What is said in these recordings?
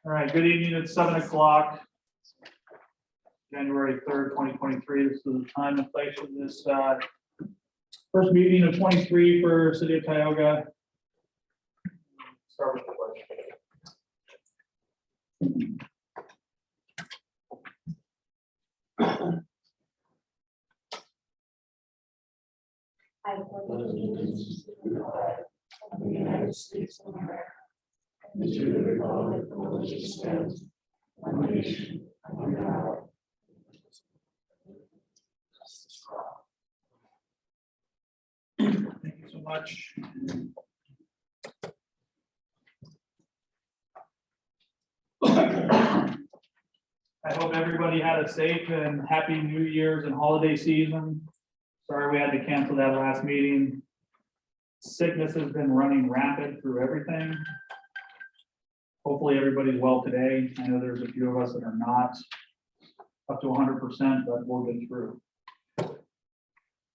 All right, good evening. It's 7 o'clock. January 3rd, 2023. This is the time and place of this first meeting of 23 for City of Tioga. Start with the pledge. I pledge allegiance to the flag of the United States of America and to the republic for which it stands, one nation, under God. Thank you so much. I hope everybody had a safe and happy New Year's and holiday season. Sorry we had to cancel that last meeting. Sickness has been running rampant through everything. Hopefully everybody's well today. I know there's a few of us that are not up to 100%, but we'll get through.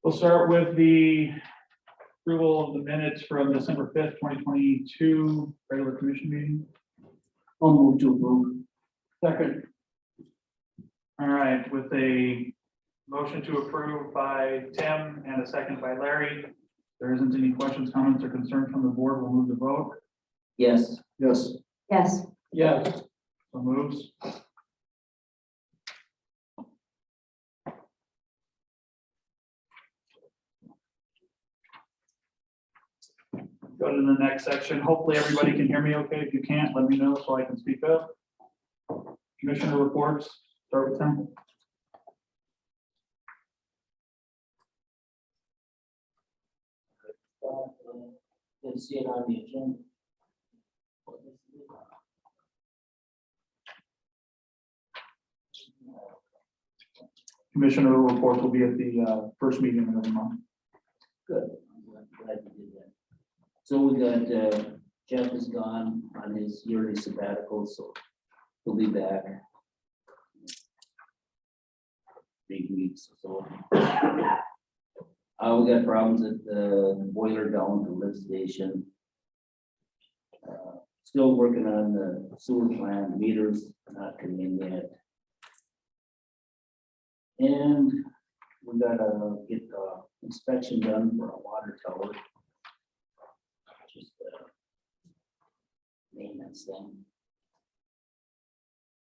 We'll start with the approval of the minutes from December 5th, 2022, regular commission meeting. I'll move to approve. Second. All right, with a motion to approve by Tim and a second by Larry. If there isn't any questions, comments, or concerns from the board, we'll move the vote. Yes. Yes. Yes. Yes. So moves. Go to the next section. Hopefully everybody can hear me okay. If you can't, let me know so I can speak up. Commissioner reports, start with Tim. Didn't see it on the agenda. Commissioner reports will be at the first meeting of the month. Good. I'm glad you did that. So we got, Jeff is gone on his yearly sabbatical, so he'll be back. 3 weeks or so. We got problems at the boiler down at the lift station. Still working on the sewer plant, meters not coming in yet. And we gotta get the inspection done for a water tower. Just a maintenance thing.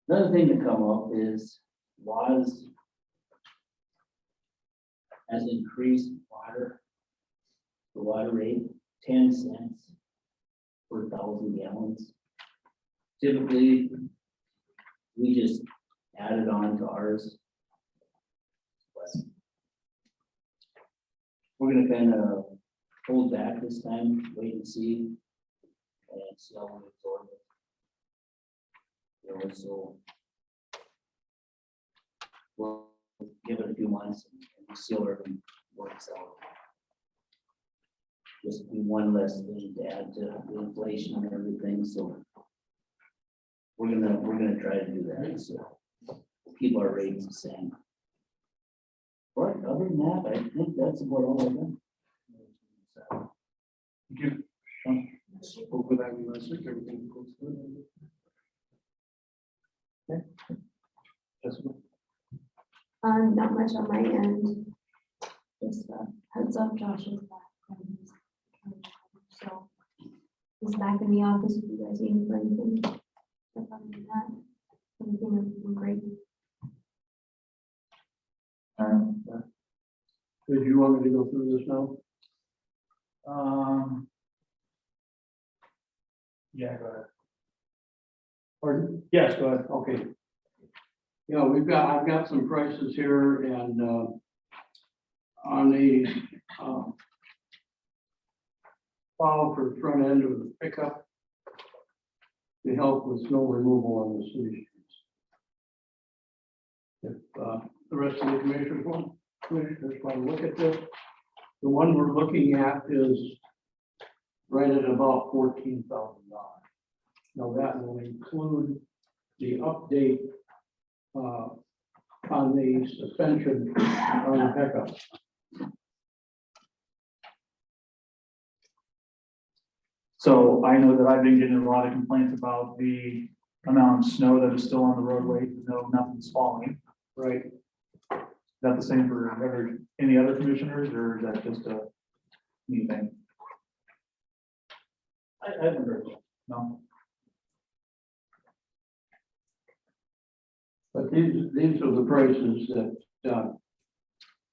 Another thing to come up is WAS has increased the water rate 10 cents per 1,000 gallons. Typically, we just add it on to ours. But we're gonna kind of hold back this time, wait and see how we absorb it. You know, so we'll give it a few months and see how everything works out. Just be one less thing to add to the inflation and everything, so we're gonna try to do that, so we'll keep our rates the same. But other than that, I think that's about all I've done. Thank you. Sean? Spoke with Ivy last week, everything goes good. Jessica? Not much on my end. Just heads up, Josh is back. So he's back in the office if you guys need him for anything. If other than that, everything is great. Did you want me to go through this now? Yeah, go ahead. Pardon? Yes, go ahead. Okay. Yeah, I've got some prices here and, on the, file for the front end of the pickup to help with snow removal on the city streets. If, the rest of the commissioners want to look at this, the one we're looking at is right at about $14,000. Now that will include the update on the suspension on the pickup. So I know that I've been getting a lot of complaints about the amount of snow that is still on the roadway, even though nothing's falling. Right. Is that the same for any other commissioners, or is that just a me thing? I haven't heard. No? But these are the prices that,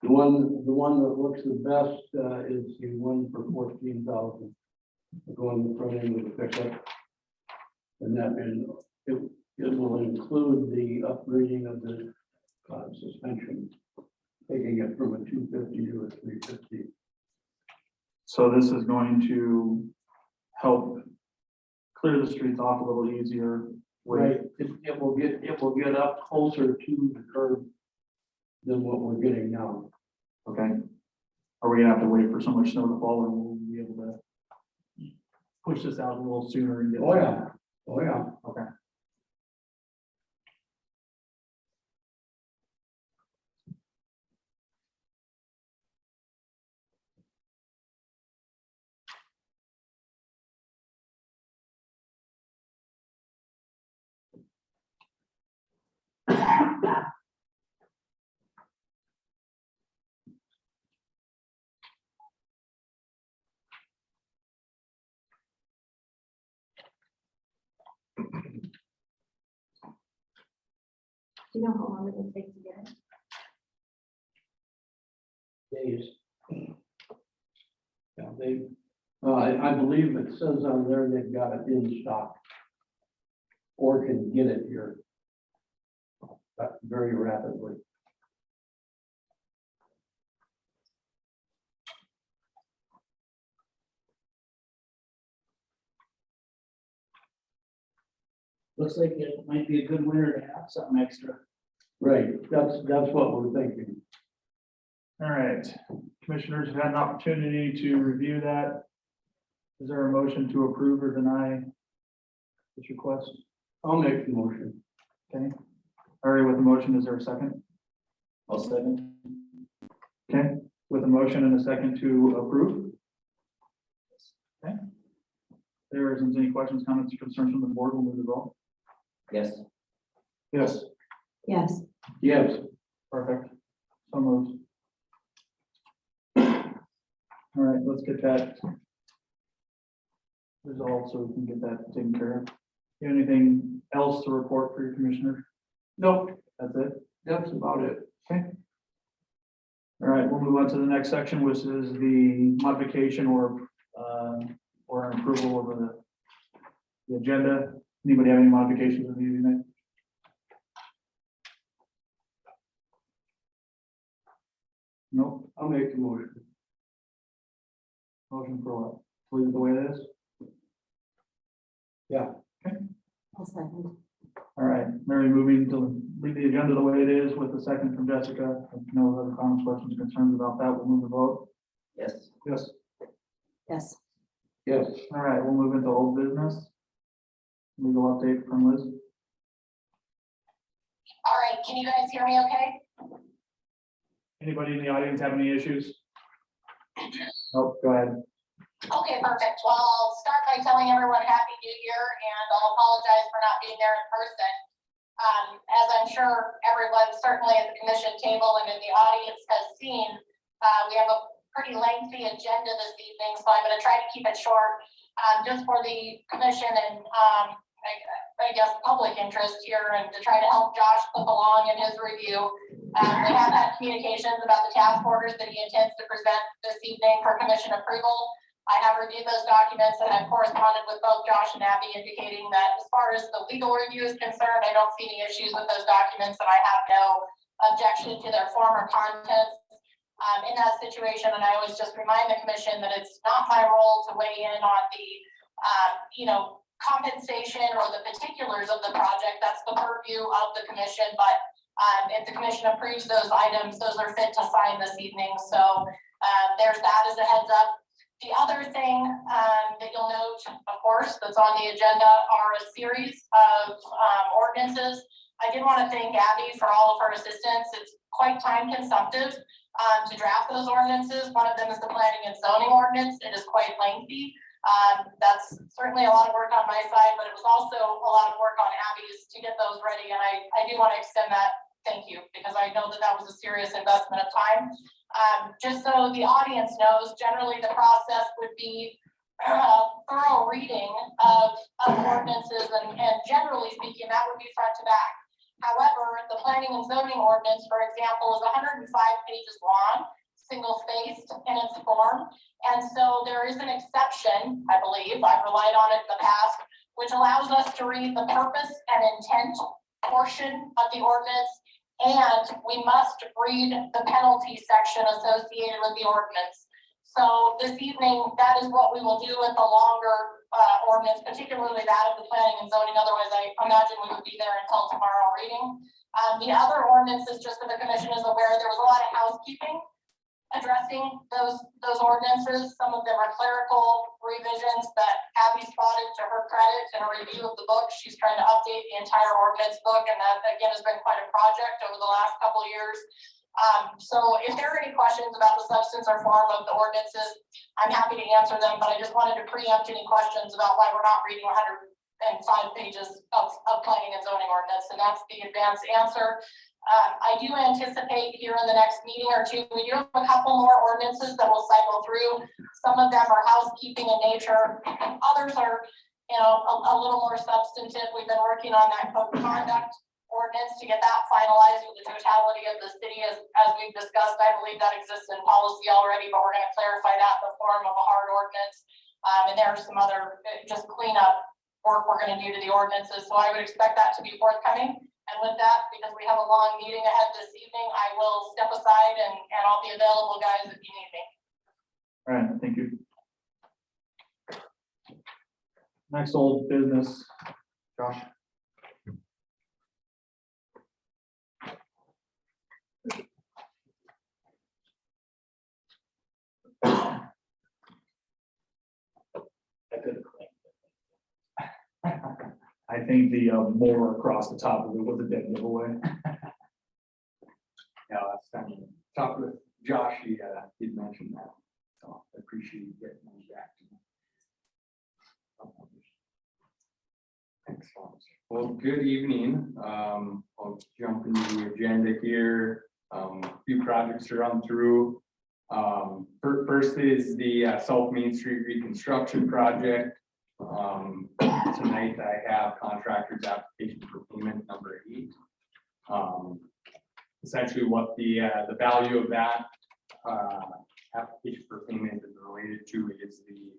the one that looks the best, is the one for 14,000. Going in front end of the pickup. And that it will include the upgrading of the suspension, taking it from a 250 to a 350. So this is going to help clear the streets off a little easier. Right, it will get up closer to the curb than what we're getting now. Okay. Are we gonna have to wait for so much snow to fall, or will we be able to push this out a little sooner and get? Oh, yeah, oh, yeah. Okay. Do you know how long it will take to get it? Days. Yeah, I believe it says on there they've got it in stock. Or can get it here. Very rapidly. Looks like it might be a good winter to have something extra. Right, that's what we're thinking. All right, commissioners have had an opportunity to review that. Is there a motion to approve or deny this request? I'll make the motion. Okay. All right, with the motion, is there a second? I'll second. Okay, with a motion and a second to approve. Okay. If there isn't any questions, comments, or concerns from the board, we'll move the vote. Yes. Yes. Yes. Yes, Perfect. So moved. All right, let's get that resolved so we can get that taken care of. You have anything else to report for your commissioner? nope, That's it? that's about it. Okay. All right, we'll move on to the next section, which is the modification or an approval of the agenda. Anybody have any modifications of the evening? Nope. I'll make the motion. Motion for what? Leave it the way it is? I'll second. All right, Mary, moving to leave the agenda the way it is with the second from Jessica. If no other comments, questions, concerns about that, we'll move the vote. Yes. Yes. Yes. Yes, All right, we'll move into old business. Legal update from Liz. All right, can you guys hear me okay? Anybody in the audience have any issues? Nope, go ahead. Okay, perfect. Well, I'll start by telling everyone Happy New Year, and I'll apologize for not being there in person. As I'm sure everyone, certainly at the commission table and in the audience has seen, we have a pretty lengthy agenda this evening, so I'm going to try to keep it short, just for the commission and I guess public interest here, and to try to help Josh clip along in his review. We have had communications about the task orders that he intends to present this evening for commission approval. I have reviewed those documents and I've corresponded with both Josh and Abby, indicating that as far as the legal review is concerned, I don't see any issues with those documents, and I have no objection to their form or contents. In that situation, and I always just remind the commission that it's not my role to weigh in on the, compensation or the particulars of the project. That's the purview of the commission, but if the commission approves those items, those are fit to sign this evening. So there's that as a heads up. The other thing that you'll note, of course, that's on the agenda are a series of ordinances. I did want to thank Abby for all of her assistance. It's quite time consumptive to draft those ordinances. One of them is the planning and zoning ordinance. It is quite lengthy. That's certainly a lot of work on my side, but it was also a lot of work on Abby's to get those ready. And I do want to extend that thank you, because I know that that was a serious investment of time. Just so the audience knows, generally the process would be thorough reading of ordinances, and generally speaking, that would be front to back. However, the planning and zoning ordinance, for example, is 105 pages long, single-spaced in its form. And so there is an exception, I believe, I've relied on it in the past, which allows us to read the purpose and intent portion of the ordinance, and we must read the penalty section associated with the ordinance. So this evening, that is what we will do with the longer ordinance, particularly that of the planning and zoning. Otherwise, I imagine we would be there until tomorrow reading. The other ordinances, just so the commission is aware, there was a lot of housekeeping addressing those ordinances. Some of them are clerical revisions that Abby spotted to her credit in a review of the book. She's trying to update the entire ordinance book, and that again has been quite a project over the last couple of years. So if there are any questions about the substance or form of the ordinances, I'm happy to answer them, but I just wanted to preempt any questions about why we're not reading 105 pages of planning and zoning ordinance, and that's the advanced answer. I do anticipate here in the next meeting or two, we do have a couple more ordinances that will cycle through. Some of them are housekeeping in nature, others are, a little more substantive. We've been working on that code of conduct ordinance to get that finalized with the totality of the city. As we've discussed, I believe that exists in policy already, but we're going to clarify that in the form of a hard ordinance. And there are some other just cleanup work we're going to do to the ordinances. So I would expect that to be forthcoming. And with that, because we have a long meeting ahead this evening, I will step aside and I'll be available, guys, if you need me. All right, thank you. Next old business, Josh. I think the more across the top of it was a dead giveaway. Yeah, last time I talked with Josh, he'd mentioned that, so I appreciate you getting me back to me. Excellent. Well, good evening. I'll jump into the agenda here. A few projects to run through. First is the South Main Street reconstruction project. Tonight I have contractor's application for payment number 8. Essentially what the value of that application for payment is related to is the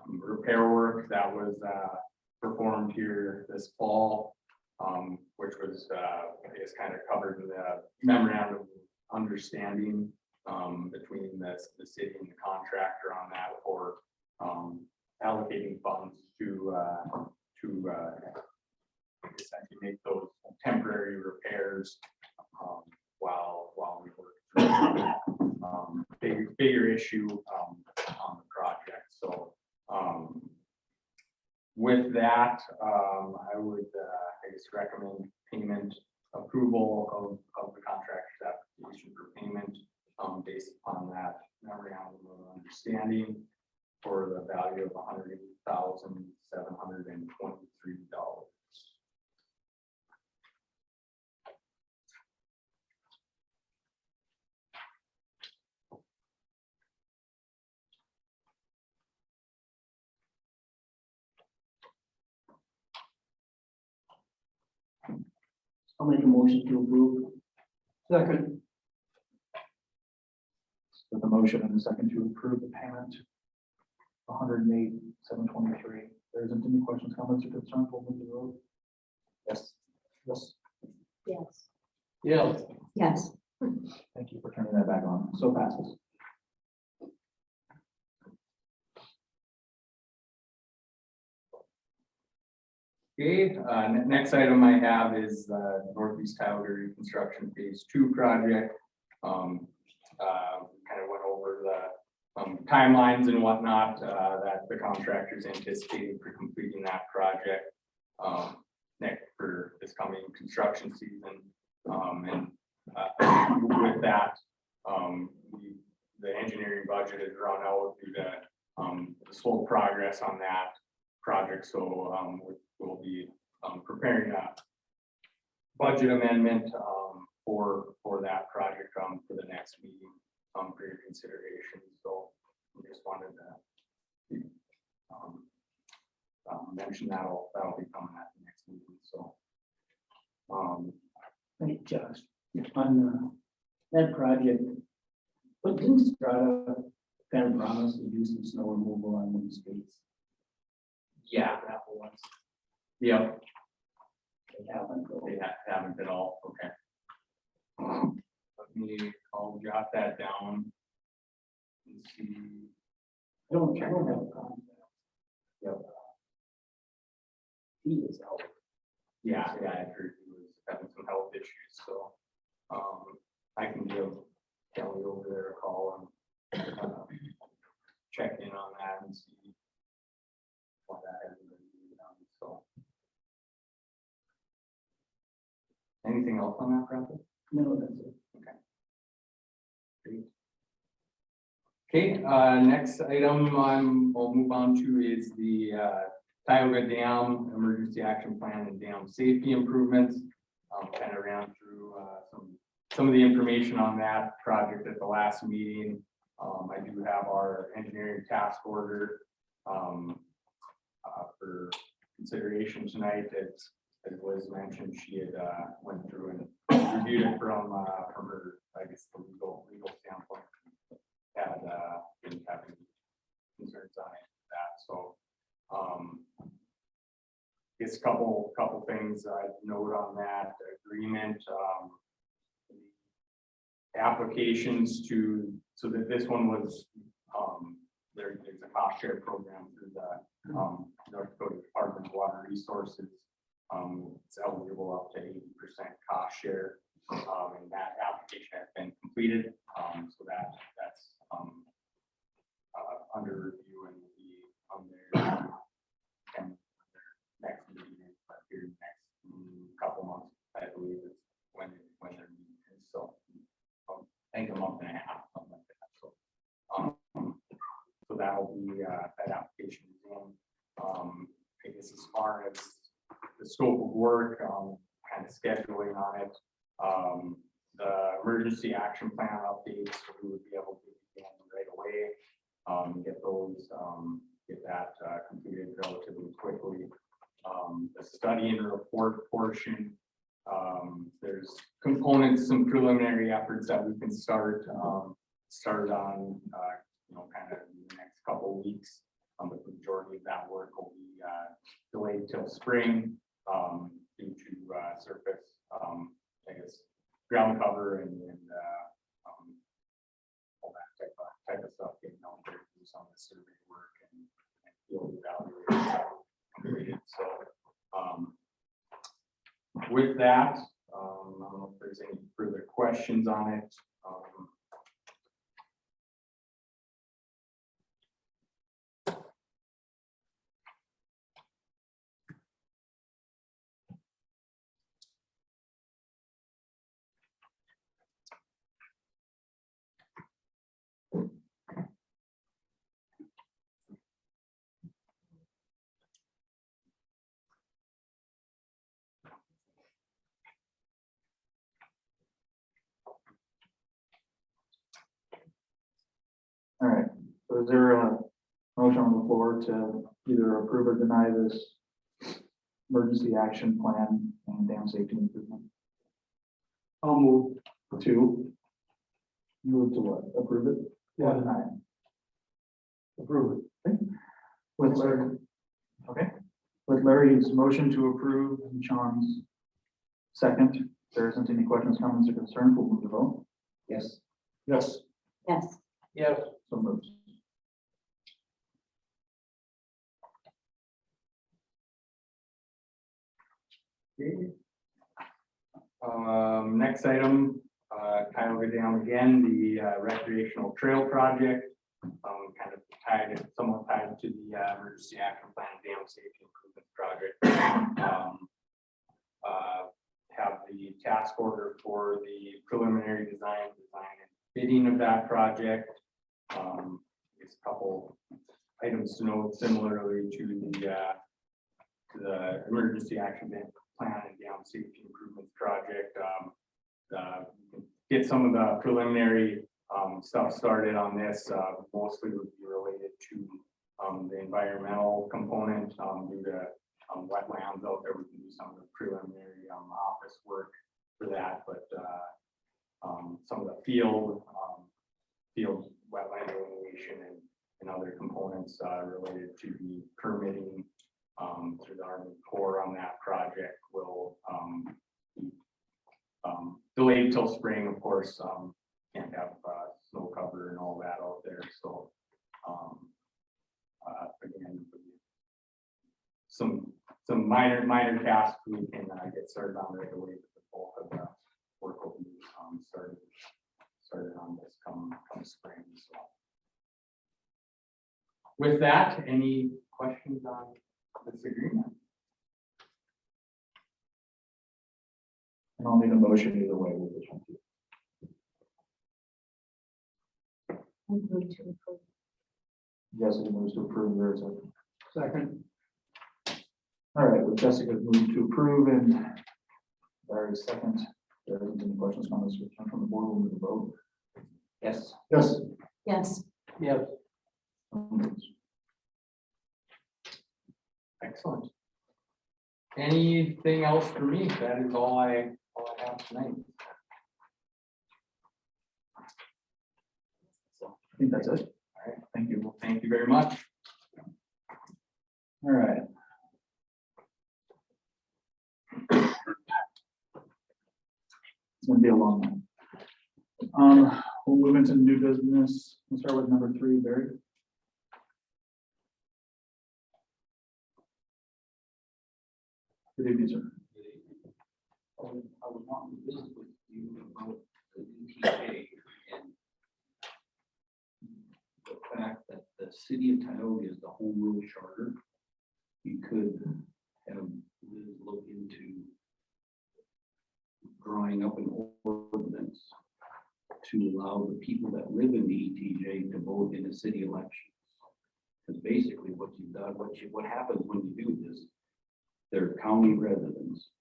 repair work that was performed here this fall, which was I guess kind of covered in the memorandum of understanding between the city and the contractor on that for allocating funds to essentially make those temporary repairs while we work through bigger issue on the project. So with that, I would I guess recommend payment approval of the contractor's application for payment based upon that memorandum of understanding for the value of $108,723. I'll make a motion to approve. Second. With the motion and the second to approve the payment. 108,723. There isn't any questions, comments, or concerns. We'll move to the vote. Yes. Yes. Yes. Yes. Yes. Thank you for turning that back on. So passes. Okay, next item I have is the Northeast Tioga Reconstruction Phase 2 project. Kind of went over the timelines and whatnot that the contractors anticipating for completing that project next for this coming construction season. And with that, the engineering budget is run out due to the slow progress on that project, so, we'll be, preparing a budget amendment, for that project, for the next meeting, for your consideration, so we just wanted to mention that'll be coming at the next meeting, so. Hey, Josh, on that project, what didn't Strata kind of promise to do some snow removal on the streets? Yeah, That was, yep, they haven't, though. they haven't at all, okay. I'll jot that down. And see, I don't have a contact. yep, He is out. yeah, I heard he was having some health issues, so, I can give Kelly over there a call and, check in on that and see what that is, so. Anything else on that project? No, that's it. Okay, next item I'll move on to is the Tioga Dam Emergency Action Plan and Dam Safety Improvements. Kind of ran through some of the information on that project at the last meeting. I do have our engineering task order for consideration tonight. As Liz mentioned, she had went through and reviewed it from her, I guess, the legal standpoint. Had didn't have any concerns on it, that, so it's a couple things I'd note on that agreement. Applications so that this one was there's a cost share program through the North Dakota Department of Water Resources. It's eligible up to 80% cost share, and that application has been completed. So that's under review and will be on their and their next meeting, but here next couple months, I believe is when their meeting is. So I think a month and a half, something like that. So that'll be that application is in. I guess as far as the scope of work, kind of scheduling on it, the emergency action plan updates, we would be able to begin right away. Get those, get that completed relatively quickly. The study and report portion, there's components, some preliminary efforts that we can start on, kind of in the next couple of weeks. But the majority of that work will be delayed till spring due to surface, I guess, ground cover and all that type of stuff, getting out there, do some of the survey work and field evaluation completed. So with that, I don't know if there's any further questions on it. All right, so is there a motion on the floor to either approve or deny this emergency action plan and dam safety improvement? I'll move to. Move to what? Approve it? Or deny it? Approve it. Okay. With Larry. Okay. With Larry's motion to approve and Sean's second, if there isn't any questions, comments, or concerns, we'll move to vote. Yes. Yes. Yes. Yes. So moved. Next item, Tioga Dam again, the recreational trail project. Kind of somewhat tied to the emergency action plan dam safety improvement project. Have the task order for the preliminary design and bidding of that project. There's a couple items to note similarly to the emergency action plan and dam safety improvement project. Get some of the preliminary stuff started on this, mostly would be related to the environmental component, due to wetlands out there. We can do some of the preliminary office work for that, but some of the field wetland delineation and other components related to the permitting through the Army Corps on that project will be delayed till spring, of course. Can't have snow cover and all that out there, so again, some minor tasks we can get started on right away, but the bulk of the work will be started on this come spring. So with that, any questions on this agreement? And I'll need a motion either way with this one too. I'm going to approve. Jessica moves to approve, there's a Second. all right, with Jessica moved to approve and Larry second. There isn't any questions, comments from the board, we'll move to vote. Yes. Yes. Yes, Yes. Excellent. Anything else for me? That is all I have tonight. I think that's it. All right, thank you. Well, thank you very much. All right. It's gonna be a long one. We'll move into new business. We'll start with number 3, Barry. Good evening, sir. I was wanting to visit with you about the ETA and the fact that the city of Tioga is the home rule charter. You could have Liz look into drawing up an ordinance to allow the people that live in the ETJ to vote in a city election. Because basically what you've done, what happens when you do this, they're county residents.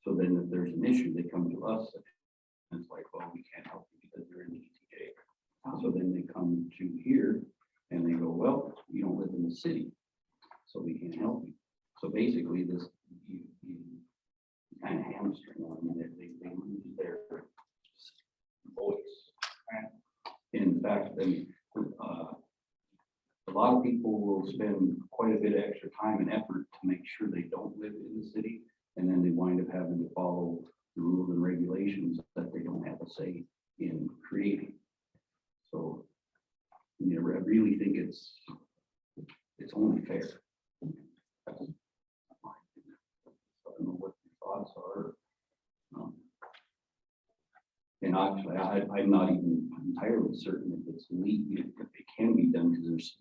So then if there's an issue, they come to us. And it's like, well, we can't help you because they're in the ETJ. So then they come to here and they go, well, you don't live in the city, so we can't help you. So basically this, you kind of hamstring them, and they lose their voice. In fact, a lot of people will spend quite a bit of extra time and effort to make sure they don't live in the city, and then they wind up having to follow the rules and regulations that they don't have a say in creating. So, you know, I really think it's only fair. I don't know what your thoughts are. And actually, I'm not even entirely certain if it's legal, if it can be done, because there's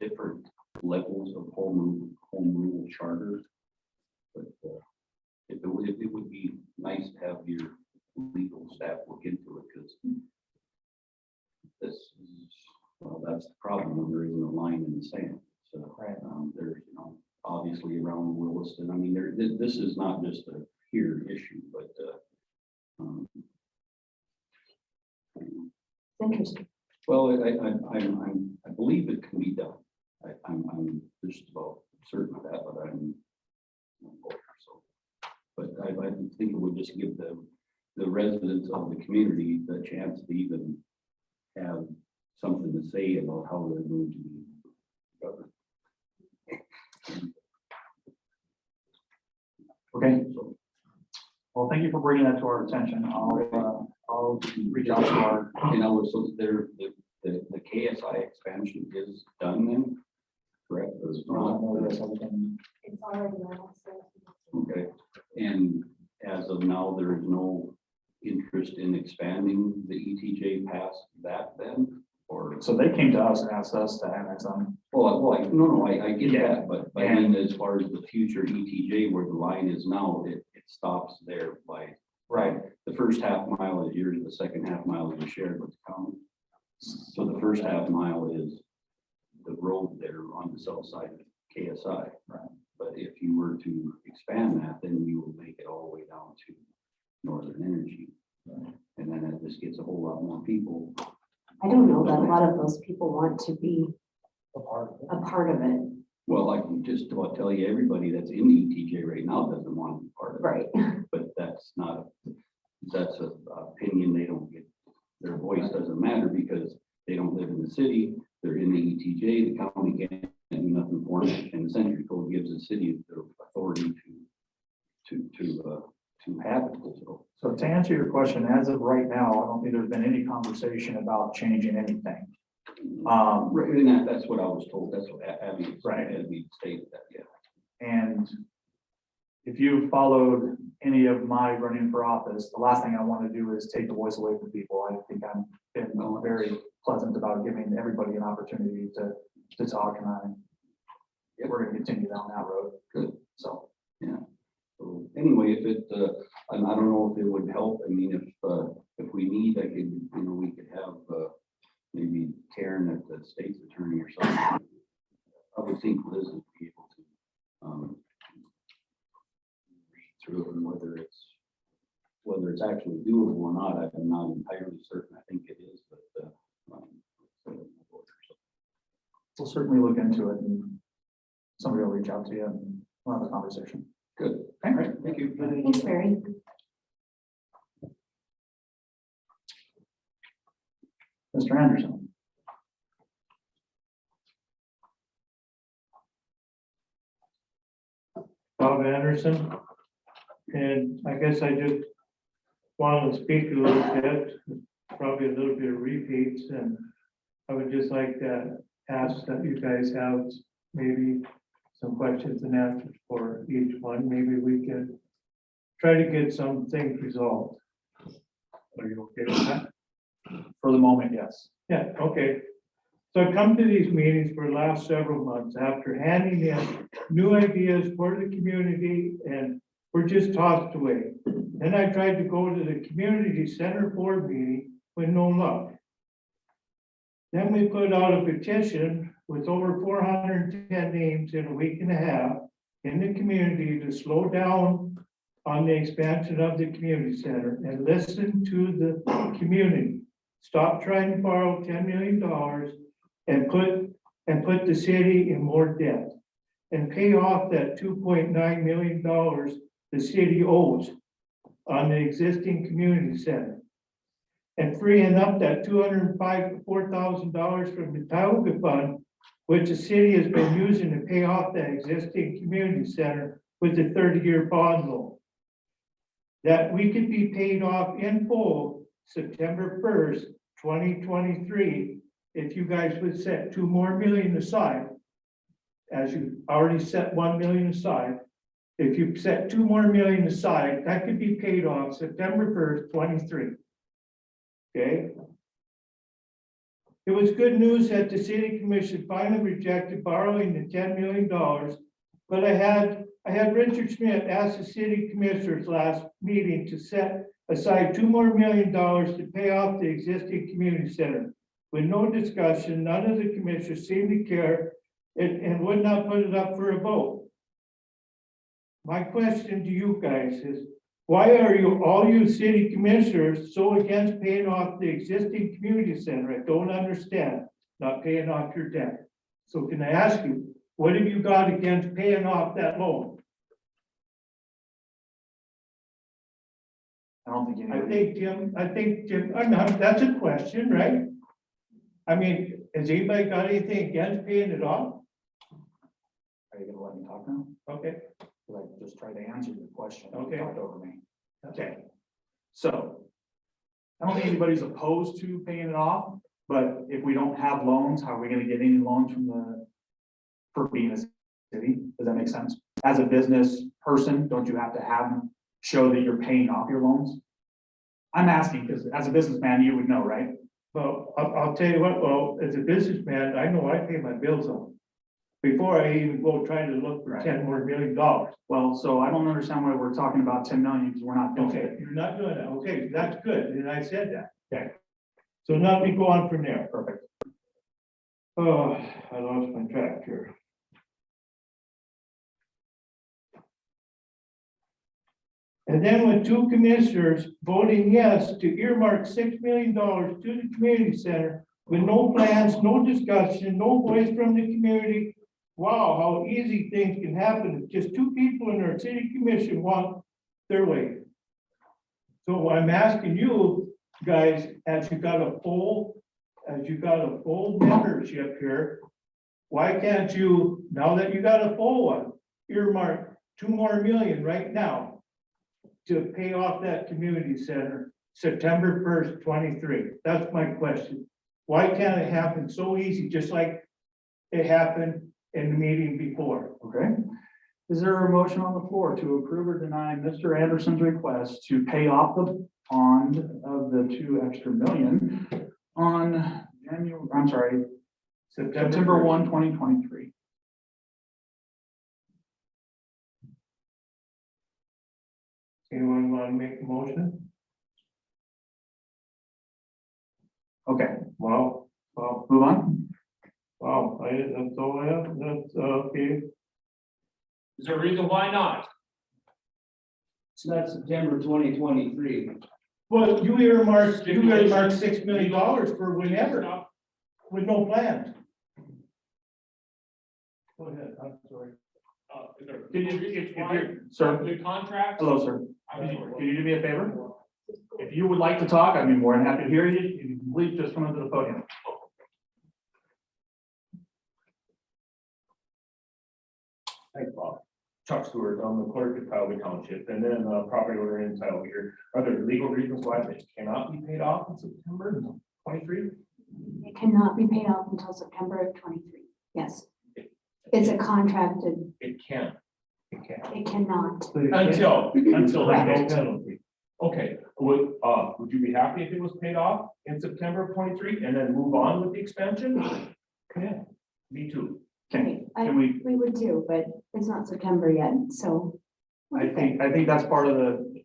different levels of home rule charter. But it would be nice to have your legal staff look into it, because this is, well, that's the problem when there isn't a line in the sand. So there's, you know, obviously around Williston, I mean, this is not just a here issue, but interesting. well, I believe it can be done. I'm just about certain of that, but I'm not a lawyer, so. But I think it would just give the residents of the community the chance to even have something to say about how they're going to be governed. Okay, So, well, thank you for bringing that to our attention. I'll reach out to our, you know, so there, the KSI expansion is done then, correct? Or it's not? It's already on. Okay, and as of now, there is no interest in expanding the ETJ past that then, or? so they came to us and asked us to annex them. Well, I get Yeah. that, but I mean, as far as the future ETJ where the line is now, it stops there by. Right. The first half mile is yours, the second half mile is shared with the county. So the first half mile is the road there on the south side of KSI. Right. But if you were to expand that, then you will make it all the way down to Northern Energy. And then it just gets a whole lot more people. I don't know that a lot of those people want to be A part of it. a part of it, Well, I can just about tell you, everybody that's in the ETJ right now doesn't want to be part of it. right? But that's not, that's a opinion, they don't get, their voice doesn't matter because they don't live in the city, they're in the ETJ, the county can't do nothing for them, and the Century Code gives the city the authority to have it, so. So to answer your question, as of right now, I don't think there's been any conversation about changing anything. Right, and that's what I was told, that's what Abby, Right. Abby stated that, yeah. And if you followed any of my running for office, the last thing I want to do is take the voice away from people. I think I'm been very pleasant about giving everybody an opportunity to talk, and we're going to continue down that road. Good. So. So anyway, if it, and I don't know if it would help, I mean, if we need, I could, we could have, maybe Karen at the state's attorney or something. I would think Liz would be able to, read through it, and whether it's actually doable or not, I'm not entirely certain, I think it is, but, We'll certainly look into it, and somebody will reach out to you and we'll have a conversation. good. All All right. right, thank you. Thanks, Barry. Mr. Anderson. Bob Anderson, and I guess I just want to speak a little bit, probably a little bit of repeats, and I would just like to ask that you guys have maybe some questions and answers for each one. Maybe we can try to get some things resolved. Are you okay with that? For the moment, yes. Yeah, okay. So I come to these meetings for the last several months after handing in new ideas for the community, and we're just tossed away. Then I tried to go to the community center board meeting with no luck. Then we put out a petition with over 410 names in a week and a half in the community to slow down on the expansion of the community center and listen to the community. Stop trying to borrow $10 million and put the city in more debt and pay off that $2.9 million the city owes on the existing community center. And freeing up that $204,000 from the Tioga fund, which the city has been using to pay off that existing community center with a 30-year bond loan. That we could be paid off in full September 1st, 2023, if you guys would set $2 more million aside, as you already set $1 million aside. If you set $2 more million aside, that could be paid off September 1st, 23. Okay. It was good news that the city commission finally rejected borrowing the $10 million, but I had Richard Smith ask the city commissioners last meeting to set aside $2 more million to pay off the existing community center. With no discussion, none of the commissioners seemed to care and would not put it up for a vote. My question to you guys is, why are all you city commissioners so against paying off the existing community center? I don't understand, not paying off your debt. So can I ask you, what have you got against paying off that loan? I don't think I anybody. think Jim, I'm not, that's a question, right? I mean, has anybody got anything against paying it off? Are you gonna let me talk now? Okay, Like, just try to answer your question. You Okay. talked over me. Okay. So I don't think anybody's opposed to paying it off, but if we don't have loans, how are we gonna get any loans for being a city? Does that make sense? As a business person, don't you have to show that you're paying off your loans? I'm asking because as a businessman, you would know, right? well, I'll tell you what, well, as a businessman, I know I pay my bills on. Before I even go trying to look for Right. $10 more million. Well, so I don't understand why we're talking about 10 million because we're not doing Okay, it. you're not doing that. Okay, that's good. And I said that. Okay. So let me go on from there. Perfect. Oh, I lost my track here. And then with two commissioners voting yes to earmark $6 million to the community center with no plans, no discussion, no voice from the community. Wow, how easy things can happen if just two people in our city commission want their way. So I'm asking you guys, as you got a full membership here, why can't you, now that you got a full one, earmark $2 more million right now to pay off that community center, September 1st, 23? That's my question. Why can't it happen so easy, just like it happened in the meeting before? Okay. Is there a motion on the floor to approve or deny Mr. Anderson's request to pay off the bond of the $2 extra million on September 1st. 1, 2023? Anyone want to make a motion? Okay, Wow, move on. that's all I have, that's, okay. Is there a reason why not? It's not September 2023. Well, you earmarked $6 million for whenever, Stop. with no plans. Go ahead, I'm sorry. Is there- Can you, if you're, sir, The contract? hello, sir. Can you do me a favor? If you would like to talk, I'd be more than happy to hear you. You can please just come into the podium. Thanks, Bob. Chuck Stewart, I'm the clerk at Tioga Township, and then property owner in Tioga here. Are there legal reasons why they cannot be paid off in September 23? It cannot be paid off until September of 23. Yes. It's a contracted, It can. It can. it cannot. Until Correct. there's no penalty. Okay, would you be happy if it was paid off in September of 23 and then move on with the expansion? Yeah, me too. Okay, I- can we, We would too, but it's not September yet, so. I think that's part of the,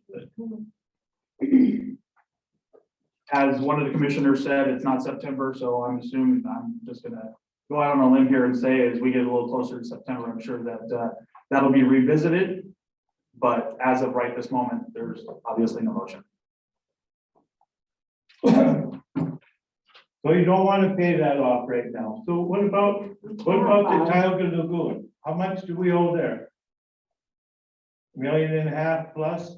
as one of the commissioners said, it's not September, so I'm assuming, I'm just gonna go out on a limb here and say, as we get a little closer to September, I'm sure that, that'll be revisited. But as of right this moment, there's obviously no motion. So you don't want to pay that off right now. So what about the Tioga Lagoon? How much do we owe there? $1.5 million plus?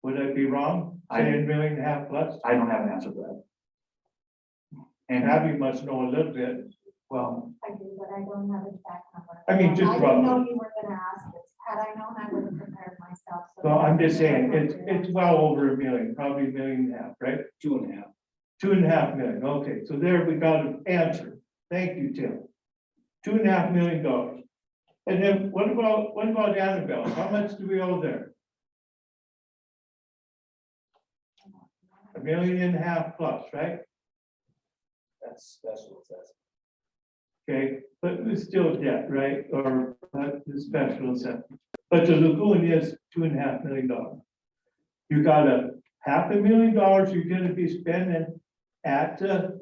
Would I be wrong? Saying $1.5 million plus? I don't have an answer for that. And Abby must know a little bit. Well, I do, but I don't have exact number. I mean, just I didn't know roughly. you were gonna ask this. Had I known, I would have prepared myself. So I'm just saying, it's well over $1 million, probably $1.5 million, right? 2.5. 2.5 million, okay, so there we got an answer. Thank you, Tim. $2.5 million. And then what about Annabelle? How much do we owe there? $1.5 million plus, right? That's what it says. Okay, but it's still debt, right? Or the special assessment. But the lagoon is $2.5 million. You got $500,000 you're gonna be spending at the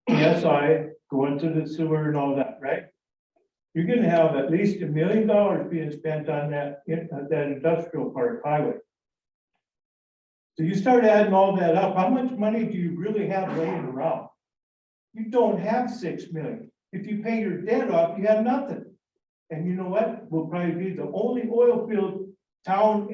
PSI, going to the sewer and all that, right? You're gonna have at least $1 million being spent on that industrial park highway. So you start adding all that up, how much money do you really have laying around? You don't have 6 million. If you pay your debt off, you have nothing. And you know what? We'll probably be the only oil field town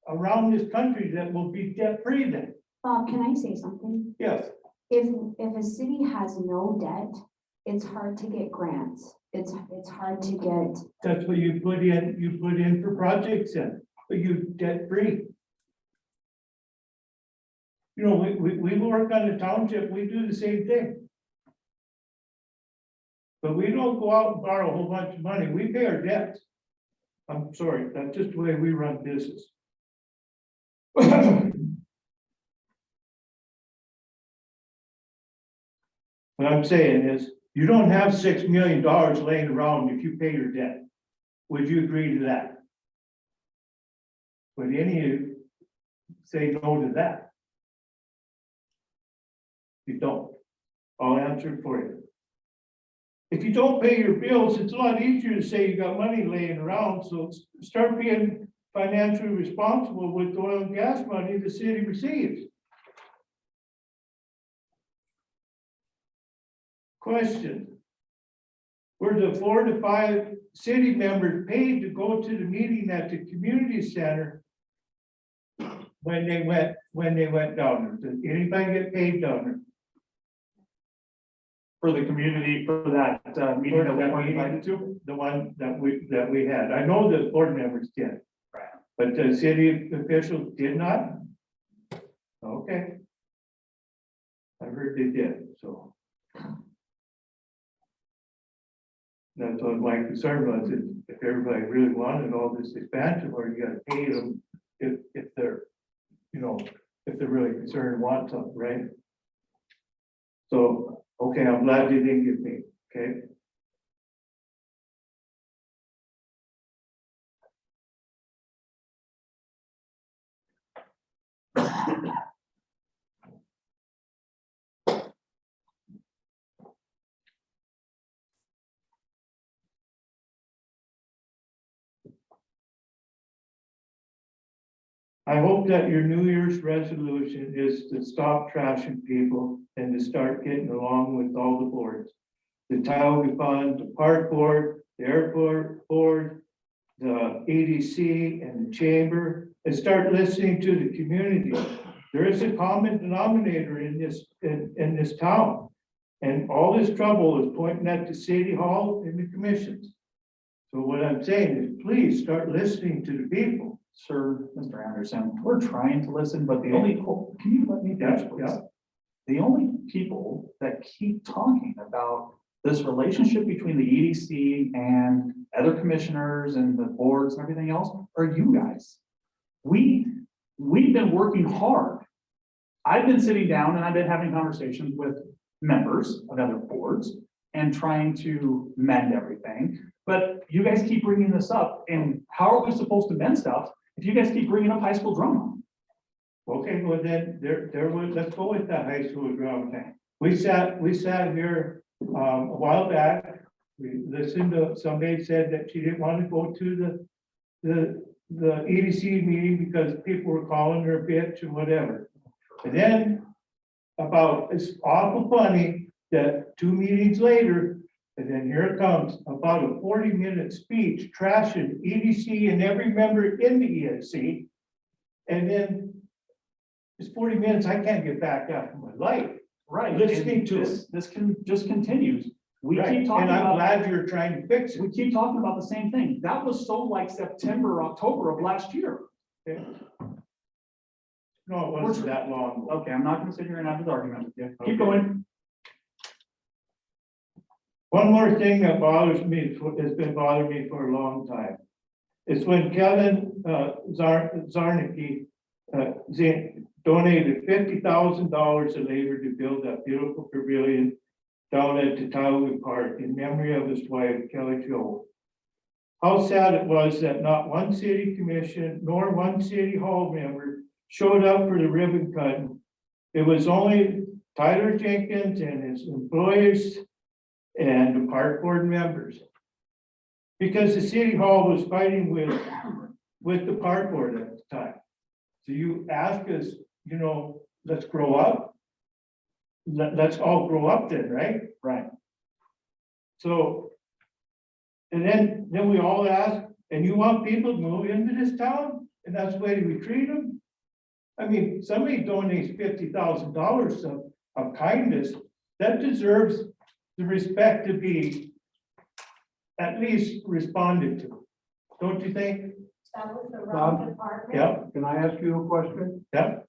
around this country that will be debt free then. Bob, can I say something? Yes, If a city has no debt, it's hard to get grants. It's hard to get, that's what you put in for projects in, but you debt free. You know, we work on the township, we do the same thing. But we don't go out and borrow a whole bunch of money, we pay our debts. I'm sorry, that's just the way we run business. What I'm saying is, you don't have $6 million laying around if you pay your debt. Would you agree to that? Would any of you say no to that? You don't. I'll answer it for you. If you don't pay your bills, it's a lot easier to say you got money laying around, so start being financially responsible with the oil and gas money the city receives. Question. Were the 4 to 5 city members paid to go to the meeting at the community center when they went down there? Did anybody get paid down there? For the community, for that meeting that we were invited to. The one that we had. I know the board members did. But the city officials did not? Okay. I heard they did, so. That's what my concern was, if everybody really wanted all this expansion, or you gotta pay them if they're, you know, if they're really concerned and want something, right? So, okay, I'm glad you didn't get me, okay? I hope that your New Year's resolution is to stop trashing people and to start getting along with all the boards. The Tioga Fund, the Park Board, the Airport Board, the EDC and the Chamber, and start listening to the community. There is a common denominator in this town. And all this trouble is pointing at the city hall and the commissions. So what I'm saying is, please start listening to the people. Sir, Mr. Anderson, we're trying to listen, but the only, can you let me finish, please? Yeah. The only people that keep talking about this relationship between the EDC and other commissioners and the boards and everything else are you guys. We've been working hard. I've been sitting down and I've been having conversations with members of other boards and trying to mend everything. But you guys keep bringing this up, and how are we supposed to mend stuff if you guys keep bringing up high school drama? Okay, well then, let's go with that high school drama thing. We sat here, a while back, we listened to, somebody said that she didn't want to go to the EDC meeting because people were calling her a bitch and whatever. And then, it's awful funny that 2 meetings later, and then here it comes, about a 40-minute speech trashing EDC and every member in the EDC. And then it's 40 minutes, I can't get back after my life. Right. Listening to this just continues. We Right, keep talking and I'm about, glad you're trying to fix it. we keep talking about the same thing. That was so like September, October of last year. Okay. No, it wasn't that long ago. Okay, I'm not gonna sit here and have this argument with you. Okay. Keep going. One more thing that bothers me, has been bothering me for a long time. It's when Kevin Zarnicki donated $50,000 of labor to build that beautiful pavilion down at the Tioga Park in memory of his wife, Kelly Jo. How sad it was that not one city commission nor one city hall member showed up for the ribbon cutting. It was only Tyler Jenkins and his employees and the park board members. Because the city hall was fighting with the park board at the time. So you ask us, you know, let's grow up. Let's all grow up then, right? Right. So, and then we all ask, and you want people to move into this town? And that's the way we treat them? I mean, somebody donates $50,000 of kindness, that deserves the respect to be at least responded to. Don't you think? That was the wrong department. Yep, Can I ask you a question? yep.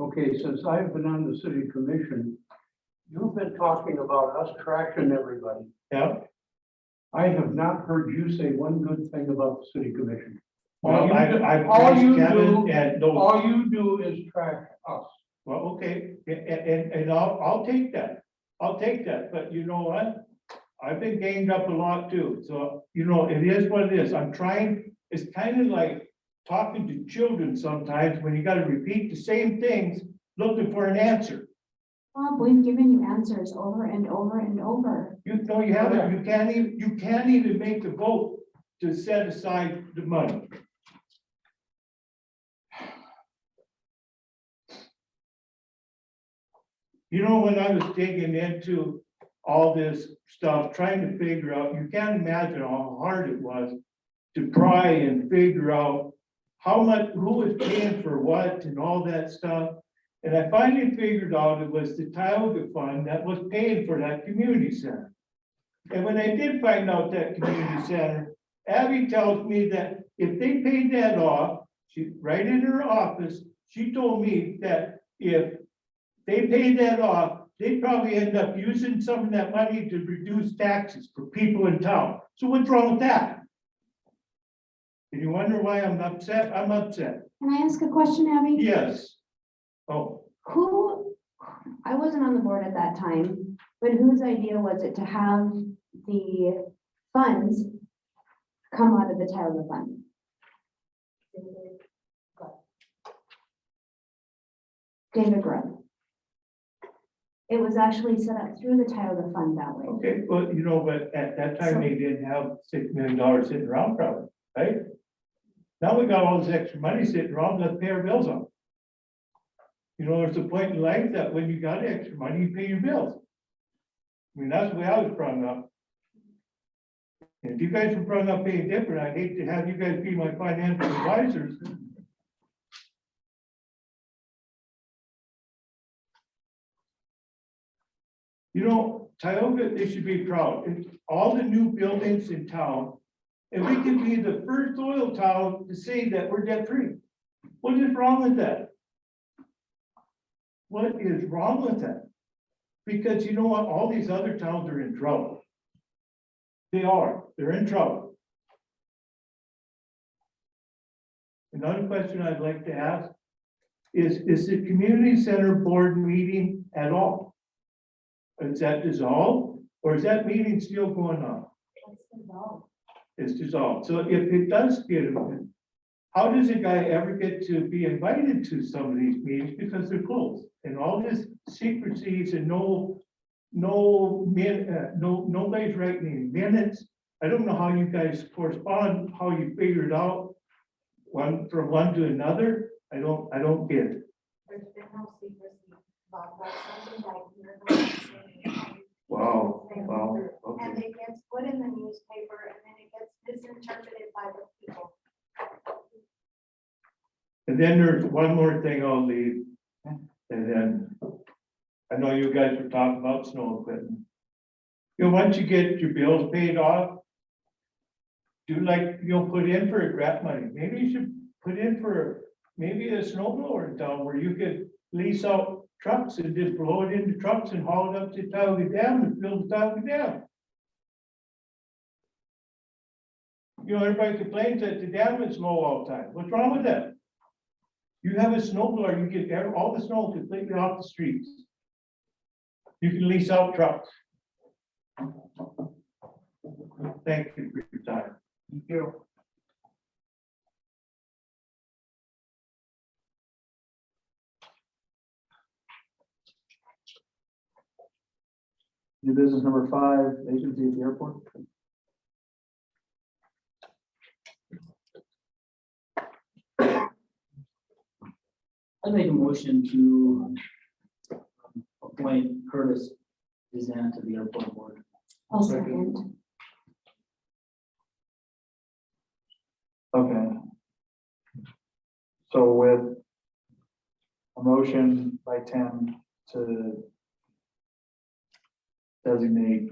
Okay, since I've been on the city commission, you've been talking about us trashing everybody. Yep. I have not heard you say one good thing about the city commission. Well, I've all you praised Kevin do- and those. All you do is trash us. Well, okay, and I'll take that. I'll take that, but you know what? I've been ganged up a lot too, so, you know, it is what it is. I'm trying, it's kind of like talking to children sometimes when you gotta repeat the same things, looking for an answer. Bob, we've given you answers over and over and over. You know, you haven't, you can't even make the vote to set aside the money. You know, when I was digging into all this stuff, trying to figure out, you can't imagine how hard it was to try and figure out how much, who was paying for what and all that stuff. And I finally figured out it was the Tioga Fund that was paying for that community center. And when I did find out that community center, Abby tells me that if they paid that off, she, right in her office, she told me that if they paid that off, they'd probably end up using some of that money to reduce taxes for people in town. So what's wrong with that? And you wonder why I'm upset? I'm upset. Can I ask a question, Abby? Yes. Oh, Who, I wasn't on the board at that time, but whose idea was it to have the funds come out of the Tioga Fund? David Grubb. It was actually set up through the Tioga Fund that way. okay, well, you know, but at that time, they didn't have $6 million sitting around probably, right? Now we got all this extra money sitting around, let's pay our bills on. You know, there's a point in life that when you got extra money, you pay your bills. I mean, that's the way I was brought up. And if you guys were brought up any different, I'd hate to have you guys be my financial advisors. You know, Tioga, they should be proud. It's all the new buildings in town. And we could be the first oil town to say that we're debt free. What is wrong with that? What is wrong with that? Because you know what? All these other towns are in trouble. They are. They're in trouble. Another question I'd like to ask is the community center board meeting at all? Is that dissolved or is that meeting still going on? It's dissolved. So if it does get, how does a guy ever get to be invited to some of these meetings because they're closed? And all this secrecies and nobody's writing minutes. I don't know how you guys correspond, how you figure it out one from one to another. I don't get it. There's been no secrecy, Bob, that's something like you're the one saying. Wow, wow, And okay. it gets put in the newspaper and then it gets misinterpreted by the people. And then there's one more thing I'll leave. And then I know you guys were talking about snow equipment. You know, once you get your bills paid off, do like, you'll put in for a grant money. Maybe you should put in for maybe a snow blower in town where you could lease out trucks and just blow it into trucks and haul it up to Tioga Dam and fill the Tioga Dam. You know, everybody complains that the dam is low all the time. What's wrong with that? You have a snow blower, you get all the snow completely off the streets. You can lease out trucks. Thank you for your time. Thank you. New business number 5, vacancy at the airport. I make a motion to appoint Curtis Dizan to the airport board. I'll second. Okay. So with a motion by Tim to designate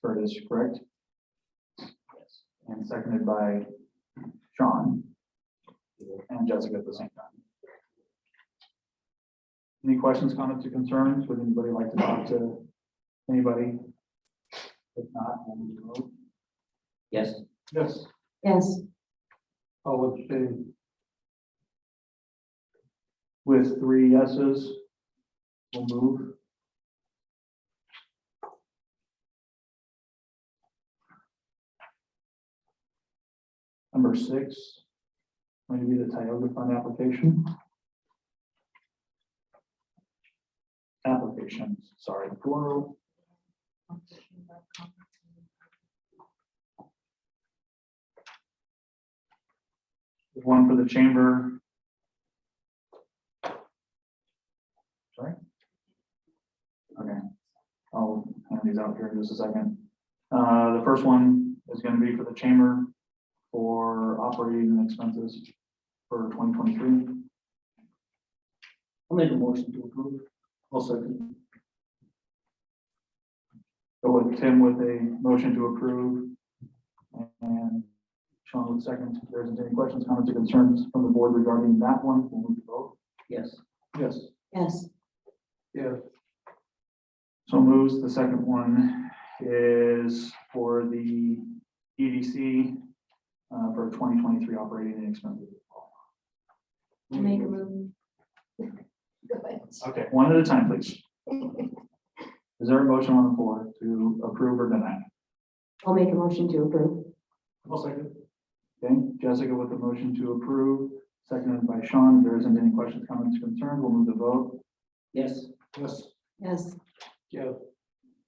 Curtis, correct? And seconded by Sean and Jessica at the same time. Any questions, comments, or concerns? Would anybody like to talk to anybody? If not, we'll move to vote. Yes. Yes. Yes. I'll abstain. With 3 yeses, we'll move. Number 6, going to be the Tioga Fund application. applications, sorry, plural. There's one for the chamber. Sorry. Okay, I'll hand these out here in just a second. The first one is gonna be for the chamber for operating expenses for 2023. I'll make a motion to approve. I'll second. Go with Tim with a motion to approve. And Sean with second. If there isn't any questions, comments, or concerns from the board regarding that one, we'll move to vote. Yes. Yes. Yes. Yes. So moves. The second one is for the EDC for 2023 operating expenses. I'll make a move. Go ahead. Okay, one at a time, please. Is there a motion on the floor to approve or deny? I'll make a motion to approve. I'll second. Okay, Jessica with the motion to approve, seconded by Sean. If there isn't any questions, comments, concerns, we'll move to vote. Yes. Yes. Yes. Yes.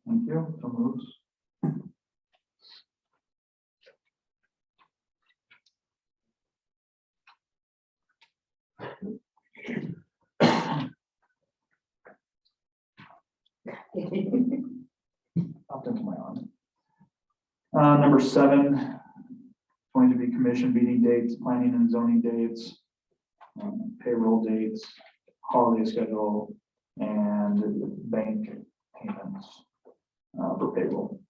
Thank you. So moves. Popped into my arm. Number 7, going to be commission meeting dates, planning and zoning dates, payroll dates, holiday schedule, and bank payments for payroll.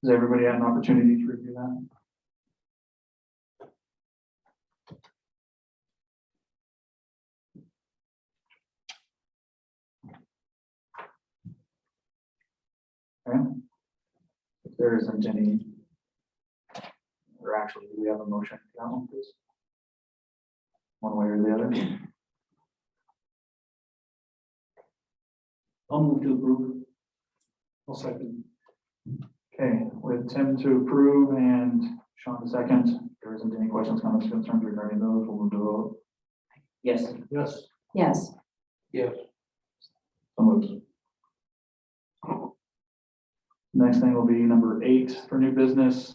Does everybody have an opportunity to review that? Okay. If there isn't any, or actually, do we have a motion for that one, please? One way or the other? I'll move to approve. I'll second. Okay, with Tim to approve and Sean to second, if there isn't any questions, comments, concerns regarding those, we'll move to vote. Yes. Yes. Yes. Yes. So moved. Next thing will be number 8 for new business,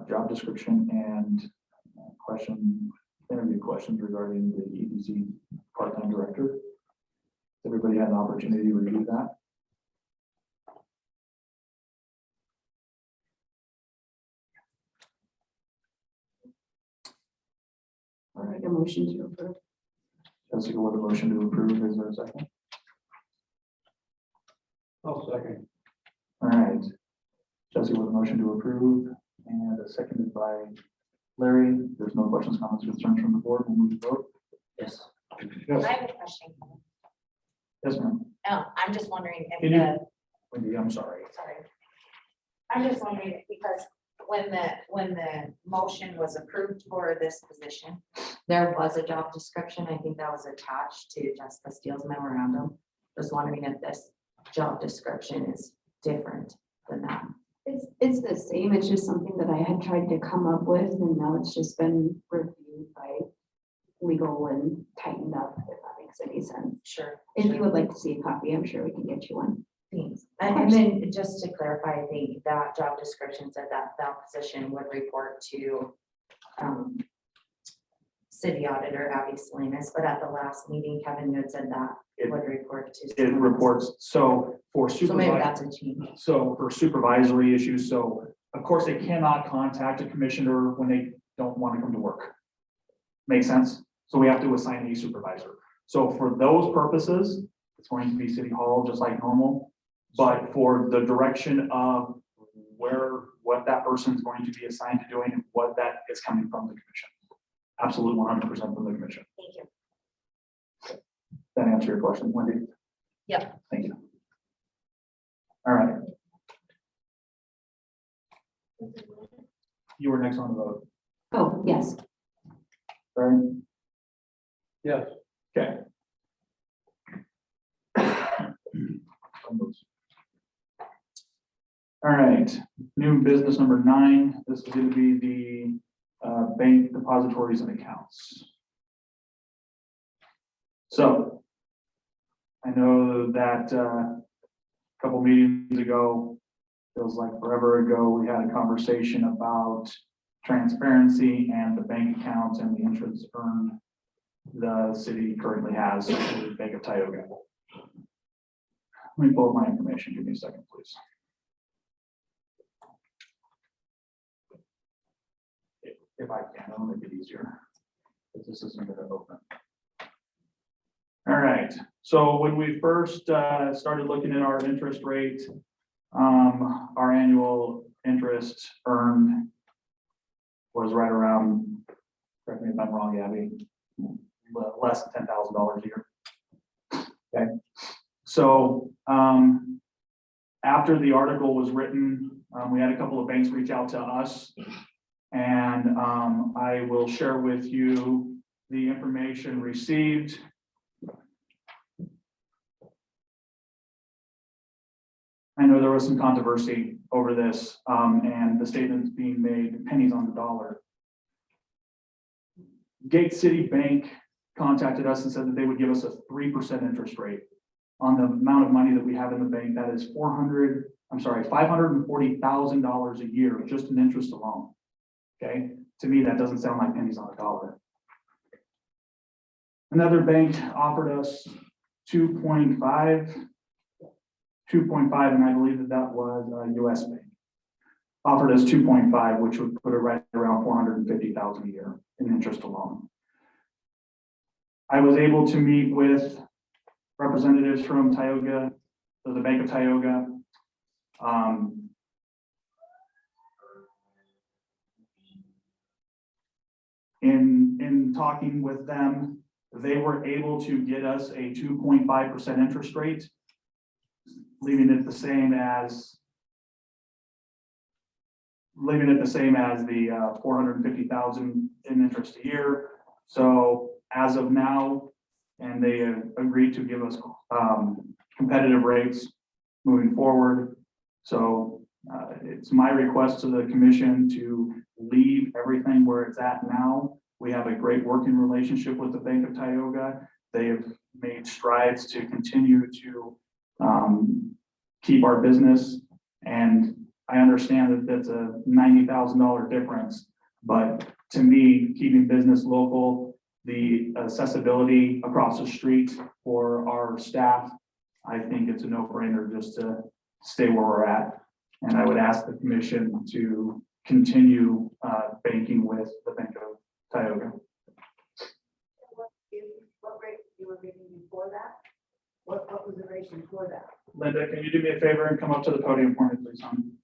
job description and interview questions regarding the EDC part-time director. Everybody had an opportunity to review that. I'll make a motion to approve. Jessica with a motion to approve, is there a second? I'll second. All right. Jessica with a motion to approve and seconded by Larry. There's no questions, comments, concerns from the board. We'll move to vote. Yes. Yes. I have a question. Yes, ma'am. I'm just wondering if Can you- the, Wendy, I'm sorry. sorry. I'm just wondering because when the motion was approved for this position, there was a job description. I think that was attached to Jessica Steele's memorandum. Just wondering if this job description is different than that. It's the same. It's just something that I had tried to come up with and now it's just been reviewed by legal and tightened up, if that makes any sense. Sure. If you would like to see a copy, I'm sure we can get you one. Thanks. And then just to clarify, I think that job description said that that position would report to city auditor Abby Salinas, but at the last meeting, Kevin had said that it would report to. It reports, so for So maybe supervisor, that's a change. so for supervisory issues, so of course they cannot contact a commissioner when they don't want to come to work. Make sense? So we have to assign a supervisor. So for those purposes, it's going to be city hall, just like normal. But for the direction of what that person is going to be assigned to doing and what that is coming from the commission. Absolutely 100% from the commission. Thank you. That answer your question, Wendy? Yep. Thank you. All right. You were next on the vote, Oh, yes. right? Yes. Okay. All right, new business number 9. This is going to be the bank depositories and accounts. So I know that a couple meetings ago, feels like forever ago, we had a conversation about transparency and the bank accounts and the interest earned the city currently has with the Bank of Tioga. Let me pull up my information. Give me a second, please. If I can, I'll make it easier. But this isn't going to open. All right. So when we first started looking at our interest rate, our annual interest earned was right around, correct me if I'm wrong, Abby, less than $10,000 a year. Okay. So after the article was written, we had a couple of banks reach out to us, and I will share with you the information received. I know there was some controversy over this, and the statements being made pennies on the dollar. Gate City Bank contacted us and said that they would give us a 3% interest rate on the amount of money that we have in the bank. That is $540,000 a year, just in interest alone. Okay, to me, that doesn't sound like pennies on a dollar. Another bank offered us 2.5, and I believe that was US Bank. Offered us 2.5, which would put it right around $450,000 a year in interest alone. I was able to meet with representatives from Tioga, so the Bank of Tioga. In talking with them, they were able to get us a 2.5% interest rate, leaving it the same as the 450,000 in interest a year. So as of now, and they have agreed to give us competitive rates moving forward. So it's my request to the commission to leave everything where it's at now. We have a great working relationship with the Bank of Tioga. They have made strides to continue to keep our business, and I understand that that's a $90,000 difference, but to me, keeping business local, the accessibility across the street for our staff, I think it's a no-brainer just to stay where we're at. And I would ask the commission to continue banking with the Bank of Tioga. What rate you were getting before that? What was the rate before that? Linda, can you do me a favor and come up to the podium for me, please, hon?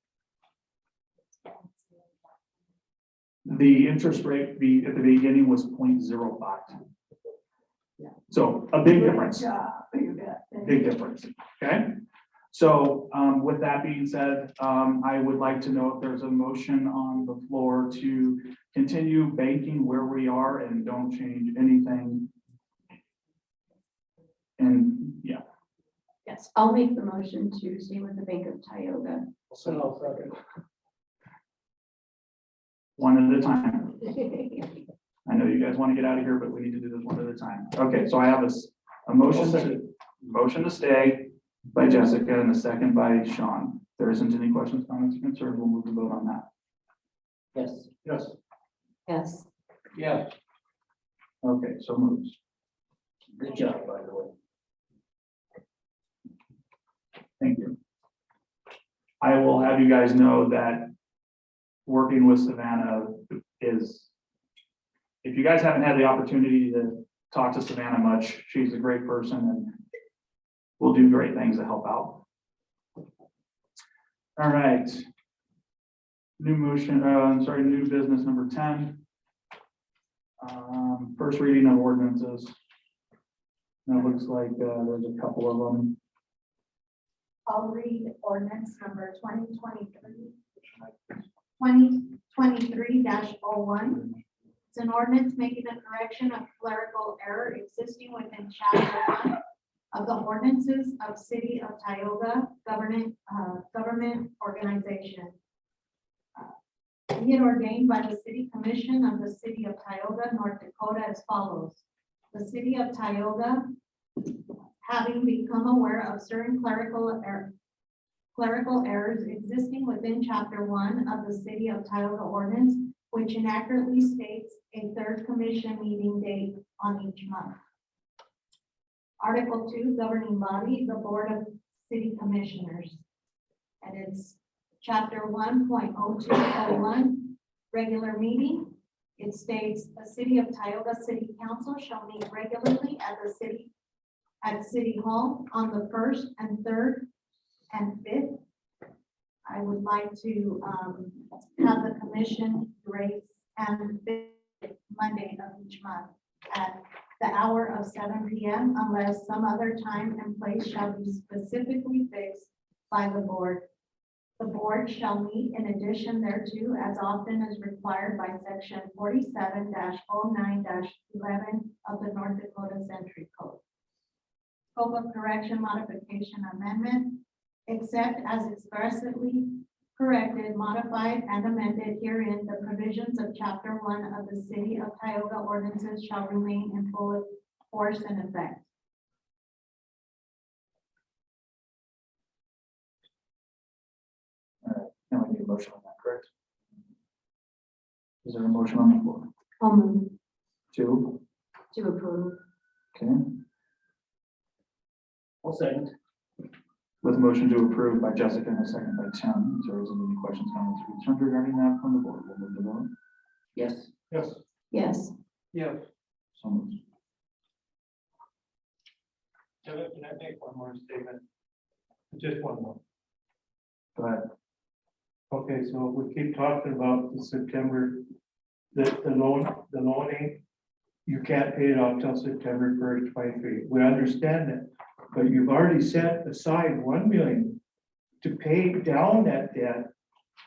The interest rate at the beginning was 0.05. So a big difference. Big difference. Okay. So with that being said, I would like to know if there's a motion on the floor to continue banking where we are and don't change anything. And yeah. Yes, I'll make the motion to stay with the Bank of Tioga. One at a time. I know you guys want to get out of here, but we need to do this one at a time. Okay, so I have a motion to stay by Jessica and a second by Sean. If there isn't any questions, comments, or concerns, we'll move to vote on that. Yes. Yes. Yes. Yes. Okay, so moves. Good job, by the way. Thank you. I will have you guys know that working with Savannah is, if you guys haven't had the opportunity to talk to Savannah much, she's a great person and will do great things to help out. All right. New business number 10. First reading of ordinances. And it looks like there's a couple of them. I'll read ordinance number 2023-01. It's an ordinance making a correction of clerical error existing within chapter 1 of the ordinances of City of Tioga government organization. Be it ordained by the City Commission of the City of Tioga, North Dakota as follows. The City of Tioga having become aware of certain clerical errors existing within chapter 1 of the City of Tioga ordinance, which inaccurately states a third commission meeting date on each month. Article 2, governing body, the Board of City Commissioners. And it's chapter 1.0201, regular meeting. It states the City of Tioga City Council shall meet regularly at City Hall on the 1st and 3rd and 5th. I would like to have the commission raise and 5th Monday of each month at the hour of 7 p.m. unless some other time and place shall be specifically fixed by the board. The board shall meet in addition thereto as often as required by section 47-09-11 of the North Dakota Century Code. Scope of correction, modification, amendment, except as expressly corrected, modified, and amended herein, the provisions of chapter 1 of the City of Tioga ordinances shall remain in full force and effect. Now we need a motion on that, correct? Is there a motion on the floor? I'll move Two, to approve. okay, I'll second. with a motion to approve by Jessica and a second by Tim. Is there any questions, comments, or concerns regarding that from the board? We'll move to vote. Yes. Yes. Yes. Yes. So moved. Can I make one more statement? Just one more. Go ahead. Okay, so we keep talking about the September, the loaning, you can't pay it off till September 1st, 23. We understand that, but you've already set aside 1 million to pay down that debt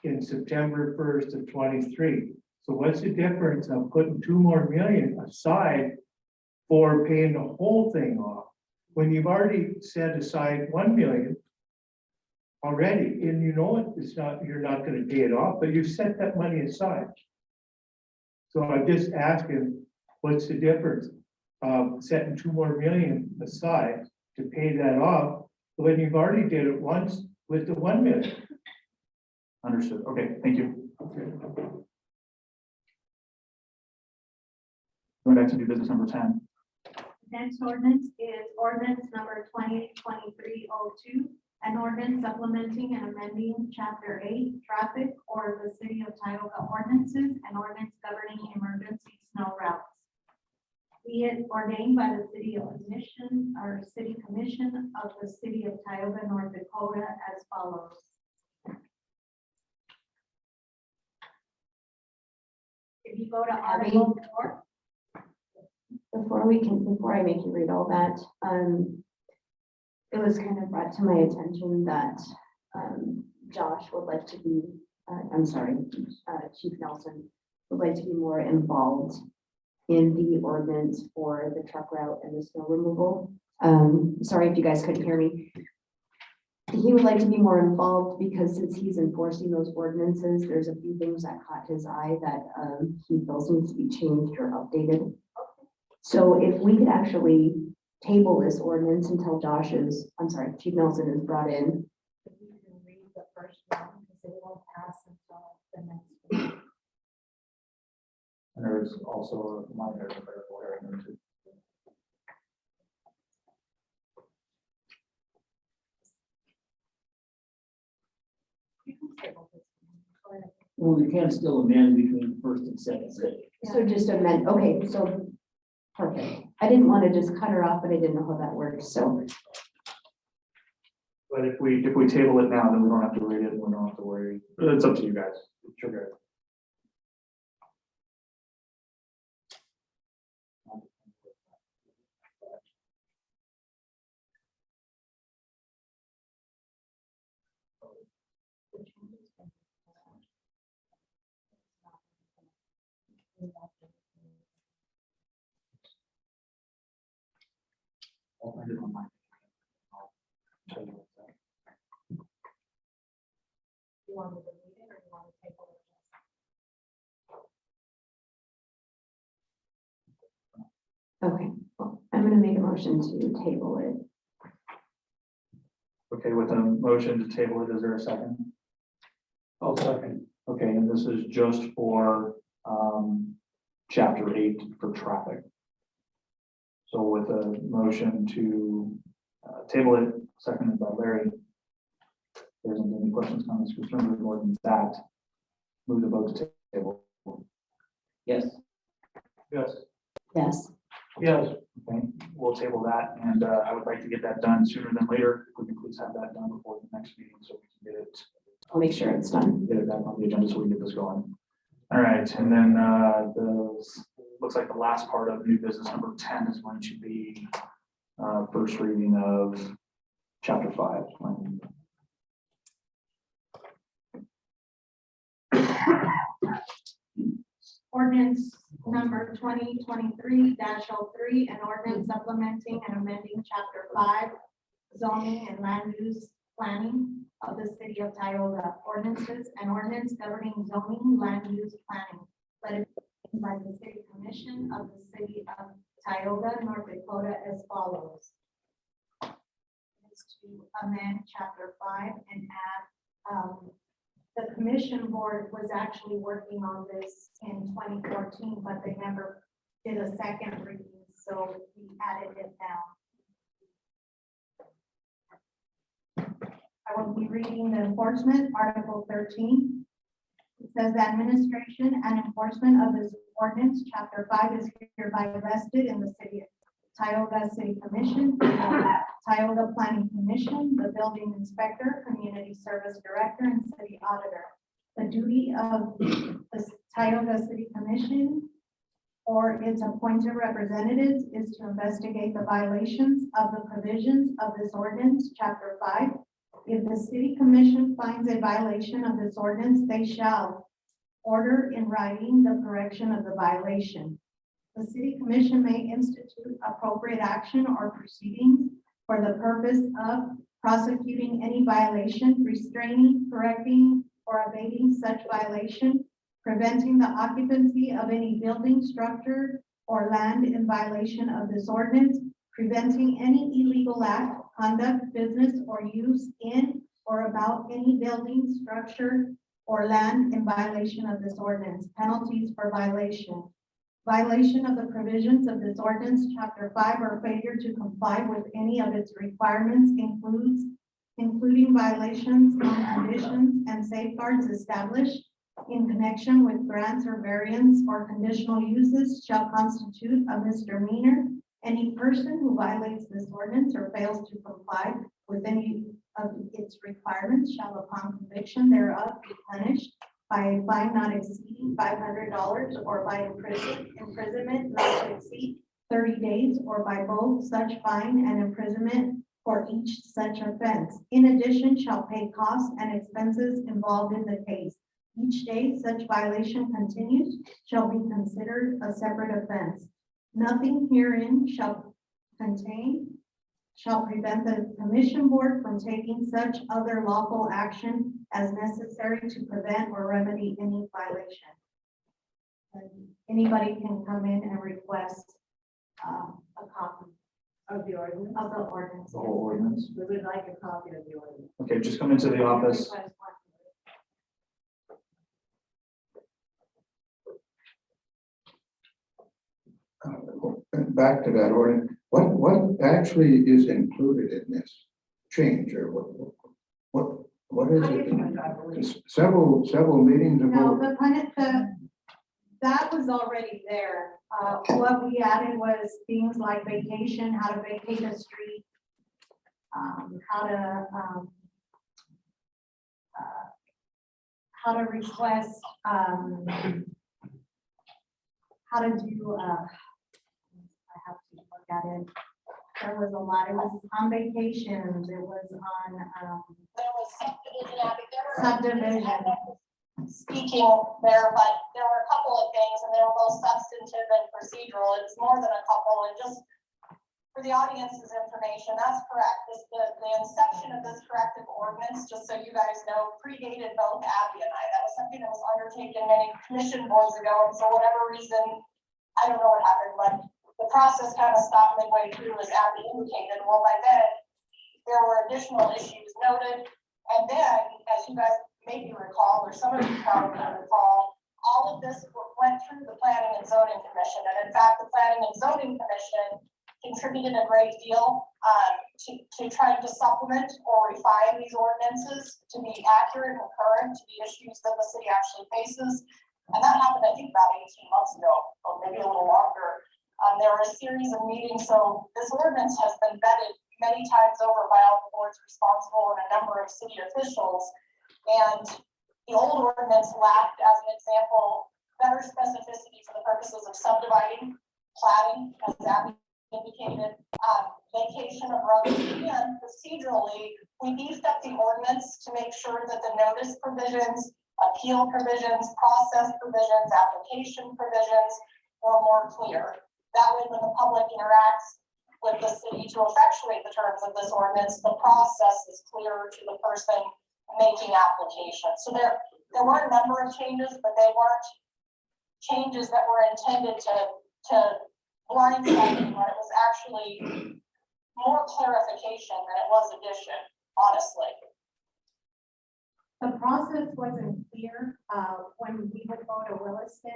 in September 1st of 23. So what's the difference of putting 2 more million aside for paying the whole thing off? When you've already set aside 1 million already, and you know it's not, you're not gonna pay it off, but you set that money aside. So I'm just asking, what's the difference of setting 2 more million aside to pay that off when you've already did it once with the 1 million? Understood. Okay, thank you. Going back to new business number 10. Next ordinance is ordinance number 2023-02, an ordinance supplementing and amending chapter 8, traffic, or the City of Tioga ordinances, and ordinance governing emergency snow routes. Be it ordained by the City Commission of the City of Tioga, North Dakota, as follows. If you go to Article 4. Before I make you read all that, it was kind of brought to my attention that, Josh would like to be, Chief Nelson would like to be more involved in the ordinance for the truck route and the snow removal. Sorry if you guys couldn't hear me. He would like to be more involved because since he's enforcing those ordinances, there's a few things that caught his eye that, he feels needs to be changed or updated. So if we could actually table this ordinance until Chief Nelson is brought in. If you can read the first one, because it won't pass until the next one. And there is also a minor clerical error in there too. Well, we can still amend between the first and second reading. So just amend, okay, so, perfect. I didn't want to just cut her off, but I didn't know how that worked, so. But if we table it now, then we don't have to read it and we don't have to worry. It's up to you guys. It's your guys. I'll find it on my. I'll show you what's there. You want me to read it or you want to take over? Okay, well, I'm gonna make a motion to table it Okay, with a motion to table it, is there a second? I'll second. Okay, and this is just for, chapter 8 for traffic. So with a motion to, table it, seconded by Larry. If there isn't any questions, comments, concerns, or more than that, move the vote to table. Yes, Yes. Yes. Yes, Okay, we'll table that, and I would like to get that done sooner than later. If we can please have that done before the next meeting, so we can I'll make sure it's done. get it back on the agenda, so we can get this going. All right, and then looks like the last part of new business number 10 is going to be first reading of chapter 5. Ordinance number 2023-03, an ordinance supplementing and amending chapter 5, zoning and land use planning of the city of Tioga. Ordinances and ordinance governing zoning, land use planning. Let it be by the city commission of the city of Tioga, North Dakota as follows. Is to amend chapter 5 and add, the commission board was actually working on this in 2014, but they never did a second reading, so we added it now. I will be reading the enforcement, Article 13. It says the administration and enforcement of this ordinance, Chapter 5 is hereby vested in the city of Tioga City Commission, Tioga Planning Commission, the building inspector, community service director, and city auditor. The duty of the Tioga City Commission or its appointed representatives is to investigate the violations of the provisions of this ordinance, Chapter 5. If the city commission finds a violation of this ordinance, they shall order in writing the correction of the violation. The city commission may institute appropriate action or proceedings for the purpose of prosecuting any violation, restraining, correcting, or abating such violation, preventing the occupancy of any building, structure, or land in violation of this ordinance, preventing any illegal act, conduct, business, or use in or about any building, structure, or land in violation of this ordinance. Penalties for violation. Violation of the provisions of this ordinance, Chapter 5, or failure to comply with any of its requirements including violations on conditions and safeguards established in connection with grants or variants or conditional uses shall constitute a misdemeanor. Any person who violates this ordinance or fails to comply with any of its requirements shall upon conviction thereof be punished by a fine not exceeding $500 or by imprisonment not to exceed 30 days or by both such fine and imprisonment for each such offense. In addition, shall pay costs and expenses involved in the case. Each day such violation continues shall be considered a separate offense. Nothing herein shall prevent the commission board from taking such other lawful action as necessary to prevent or remedy any violation. And anybody can come in and request a copy Of the ordinance. of the ordinance. The whole ordinance. We would like a copy of the ordinance. Okay, just come into the office. Back to that ordinance, what actually is included in this change, or what is it? Several meetings No, ago. that was already there. What we added was things like vacation, how to vacate a street, how to request, how to do, I have to look at it. There was a lot, it was on vacations, it was on, There was subdivision, Abby, there were. Subdivision. I wasn't Speaking there, but there were a couple of things and they were both substantive and procedural. It was more than a couple, and just for the audience's information, that's correct. The inception of this corrective ordinance, just so you guys know, predated both Abby and I. That was something that was undertaken many commission boards ago, and for whatever reason, I don't know what happened, but the process kind of stopped midway through, as Abby indicated. Well, by then, there were additional issues noted. And then, as you guys maybe recall, or some of you probably recall, all of this went through the Planning and Zoning Commission. And in fact, the Planning and Zoning Commission contributed a great deal to trying to supplement or refine these ordinances to be accurate and current to the issues that the city actually faces. And that happened, I think, about 18 months ago, or maybe a little longer. There were a series of meetings, so this ordinance has been vetted many times over by all the boards responsible and a number of city officials. And the old ordinance lacked, as an example, better specificity for the purposes of subdividing, platting, as Abby indicated, vacation of roads, and procedurally, we beefed up the ordinance to make sure that the notice provisions, appeal provisions, process provisions, application provisions were more clear. That way, when the public interacts with the city to effectuate the terms of this ordinance, the process is clearer to the person making application. So there were a number of changes, but they weren't changes that were intended to blindside anyone. It was actually more clarification than it was addition, honestly. The process wasn't clear, when we would go to Williston,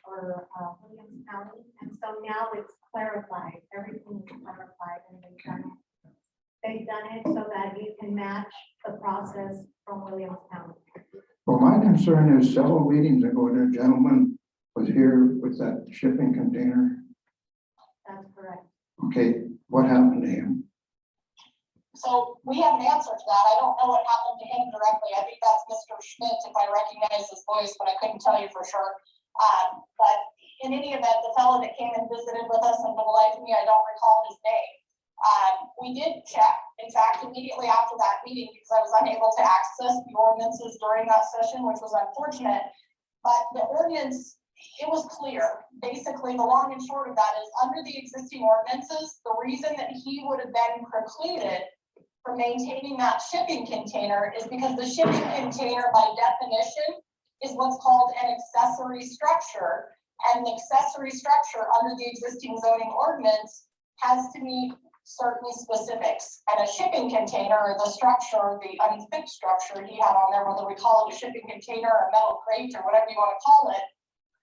or Williams County, and so now it's clarified, everything is clarified, and they've done it so that you can match the process from Williams County. Well, my concern is several meetings ago, the gentleman was here with that shipping container. That's correct. Okay, what happened to him? So we have an answer to that. I don't know what happened to him directly. I think that's Mr. Schmidt, if I recognize his voice, but I couldn't tell you for sure. But in any event, the fellow that came and visited with us, and for the life of me, I don't recall his name. We did check, in fact, immediately after that meeting, because I was unable to access the ordinances during that session, which was unfortunate. But the ordinance, it was clear. Basically, the long and short of that is under the existing ordinances, the reason that he would have been precluded for maintaining that shipping container is because the shipping container by definition is what's called an accessory structure. And the accessory structure under the existing zoning ordinance has to meet certain specifics. And a shipping container, or the structure, the unfixed structure he had on there, whether we call it a shipping container or a metal crate or whatever you want to call it,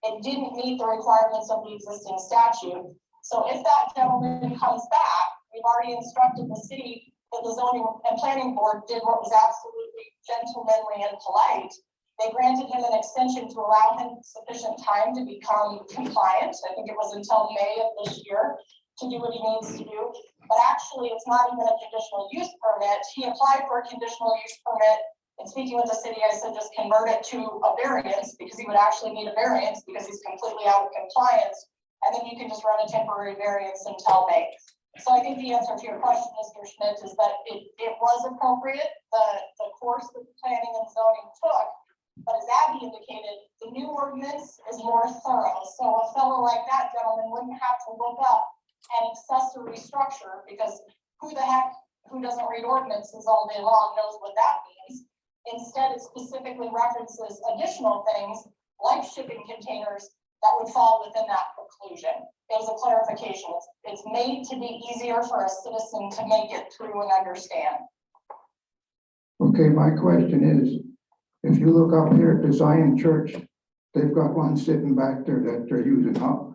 it didn't meet the requirements of the existing statute. So if that gentleman comes back, we've already instructed the city that the zoning and planning board did what was absolutely gentlemanly and polite. They granted him an extension to allow him sufficient time to become compliant. I think it was until May of this year to do what he needs to do. But actually, it's not even a conditional use permit. He applied for a conditional use permit. And speaking with the city, I said, just convert it to a variance, because he would actually need a variance because he's completely out of compliance. And then you can just run a temporary variance until May. So I think the answer to your question, Mr. Schmidt, is that it was appropriate, the course that the planning and zoning took. But as Abby indicated, the new ordinance is more thorough. So a fellow like that gentleman wouldn't have to look up an accessory structure, because who the heck, who doesn't read ordinances all day long knows what that means. Instead, it specifically references additional things like shipping containers that would fall within that preclusion. It was a clarification. It's made to be easier for a citizen to make it through and understand. Okay, my question is, if you look up here at the Zion Church, they've got one sitting back there that they're using. How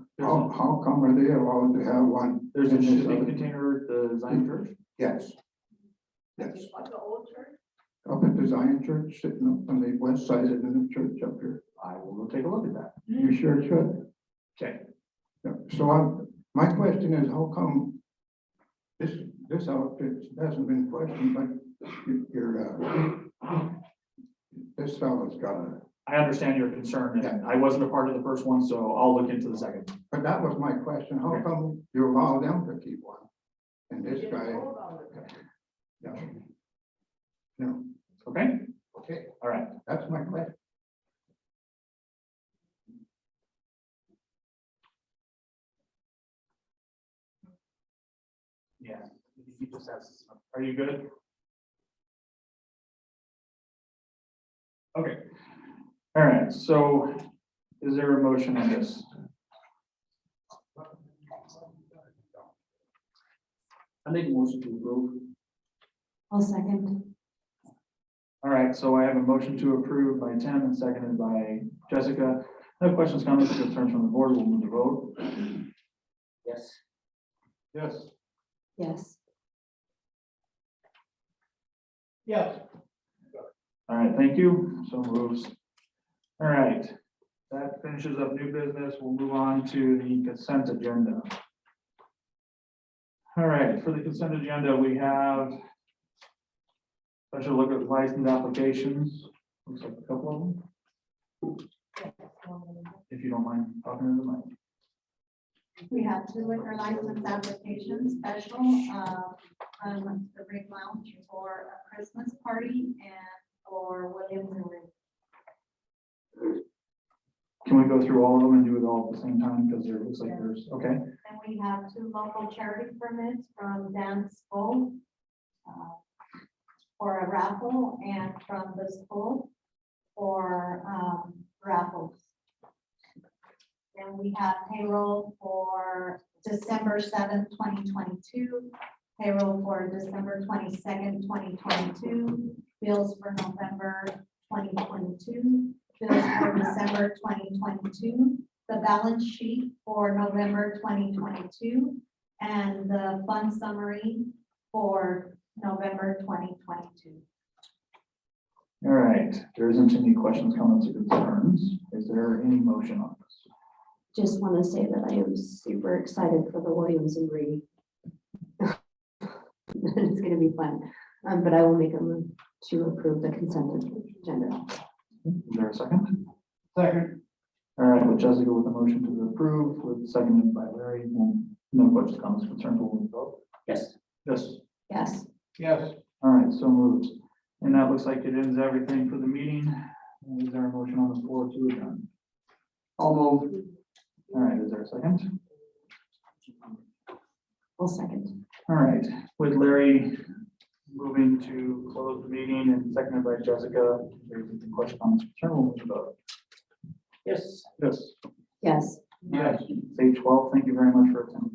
come are they allowed to have one? There's a shipping container at the Zion Church? Yes. Yes. Like the old church? Up at the Zion Church, sitting up on the west side of the church up here. I will go take a look at that. You sure should. Okay. Yeah, so my question is, how come this outfit hasn't been questioned, but this fellow's got a, I understand your concern, and I wasn't a part of the first one, so I'll look into the second. but that was my question, how come you allow them to keep one? And this guy. Yeah. No, Okay, okay, all right. that's my question. Yeah, he just has, are you good? Okay. All right, so is there a motion on this? I make a motion to approve. I'll second. All right, so I have a motion to approve by Tim and seconded by Jessica. No questions, comments, or concerns from the board. We'll move to vote. Yes. Yes. Yes. Yes. All right, thank you. So moves. All right, that finishes up new business. We'll move on to the consent agenda. All right, for the consent agenda, we have special look at license applications. Looks like a couple of them. If you don't mind talking to the mic. We have 2 liquor license applications, special, from the Big Lounge for a Christmas party and for Williams and Reed. Can we go through all of them and do it all at the same time? Because there looks like there's, okay. And we have 2 local charity permits from Dan School for a raffle and from the school for raffles. And we have payroll for December 7th, 2022, payroll for December 22nd, 2022, bills for November 2022, bills for December 2022, the balance sheet for November 2022, and the fund summary for November 2022. All right, there isn't any questions, comments, or concerns. Is there any motion on this? Just want to say that I am super excited for the Williams and Reed. It's gonna be fun. But I will make a move to approve the consent agenda. Is there a second? Second. All right, with Jessica with a motion to approve, with seconded by Larry. No questions, comments, concerns. We'll move to vote. Yes. Yes. Yes. Yes. All right, so moved. And that looks like it ends everything for the meeting. Is there a motion on the floor to adjourn? I'll move. All right, is there a second? I'll second. All right, with Larry moving to close the meeting and seconded by Jessica, there's a question on this concern. We'll move to vote. Yes. Yes. Yes. Yes. Say 12. Thank you very much for attending.